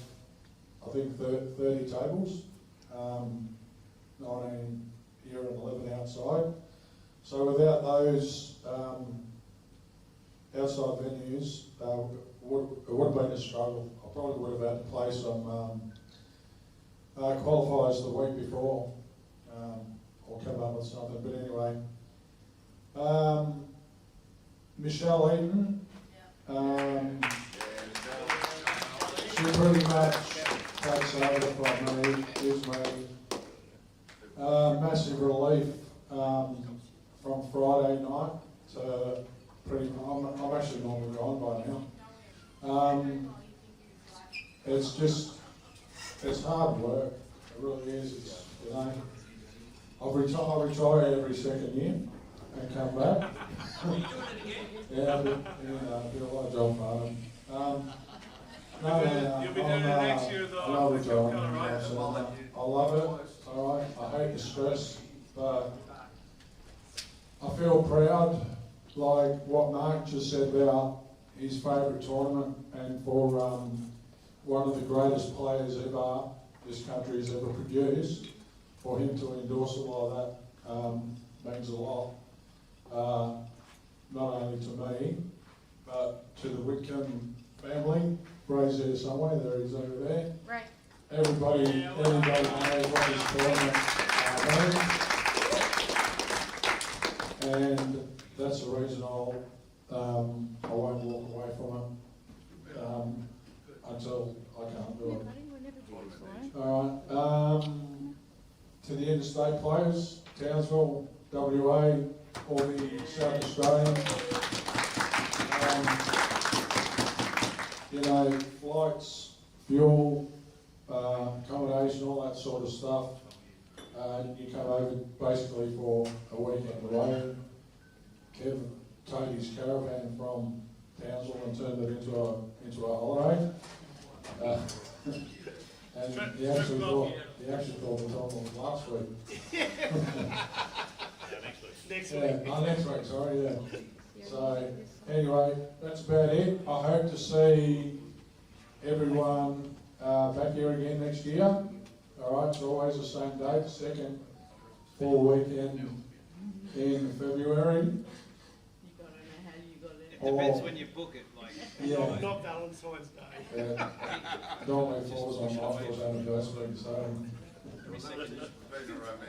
I think, 30 tables, 19 here and 11 outside. So without those outside venues, it would have been a struggle. I probably would have had to play some qualifiers the week before, or come up with something. But anyway, Michelle Eaton, she pretty much takes over from me, gives me massive relief from Friday night to I'm actually normally gone by now. It's hard work. It really is. It's, you know, I retire every second year and come back. Yeah, but, you know, I do a lot of job for them. You'll be doing it next year though. I love retiring. I love it. All right. I hate the stress, but I feel proud, like what Marc just said about his favourite tournament, and for one of the greatest players ever this country has ever produced, for him to endorse it like that means a lot. Not only to me, but to the Whitcomb family. Ray's there somewhere, there he's over there. Right. Everybody knows what his tournament means. And that's the reason I won't walk away from it until I can't do it. All right. To the interstate players, Townsville, WA, all the South Australians. You know, flights, fuel, accommodation, all that sort of stuff. You come over basically for a weekend away. Kev towed his caravan from Townsville and turned it into a holiday. And he actually thought it was on last week. Next week, sorry, yeah. So, anyway, that's about it. I hope to see everyone back here again next year. All right, it's always the same date, second full weekend in February. It depends when you book it, like. Yeah. Not Valentine's Day. Yeah. Normally falls on my first anniversary, so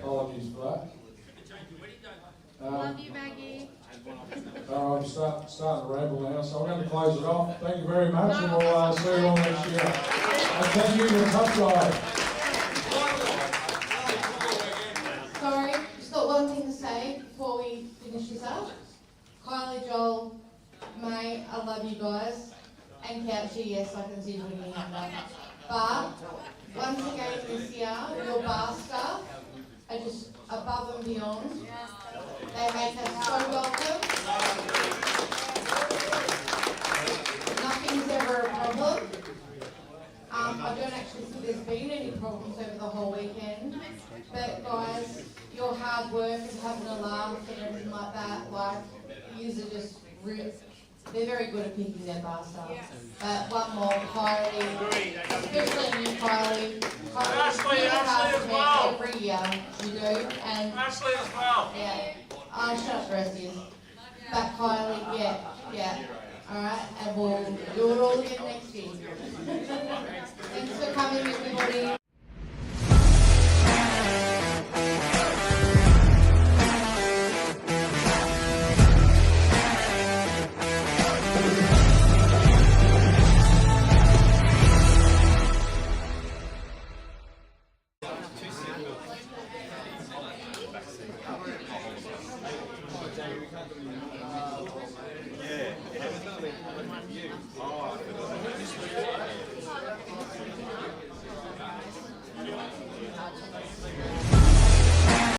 apologies for that. Love you, Maggie. I'm starting to ramble now, so I'm going to close it off. Thank you very much, and we'll see you all next year. And thank you to the Cup Guide. Sorry, just got one thing to say before we finish this up. Kylie, Joel, May, I love you guys. And Couchy, yes, I can see you putting your hand up. But, once again this year, your bar staff are just above and beyond. They make us so welcome. Nothing's ever a problem. I don't actually think there's been any problems over the whole weekend. But guys, your hard work and having a laugh and everything like that, like, yous are just real. They're very good at picking their bar staff. But one more, Kylie, especially you, Kylie. Ashley as well. Every year you do, and Ashley as well. yeah. Shut up, the rest of you. But Kylie, yeah. All right, and we'll do it all again next year. Thanks for coming, everybody. Yeah.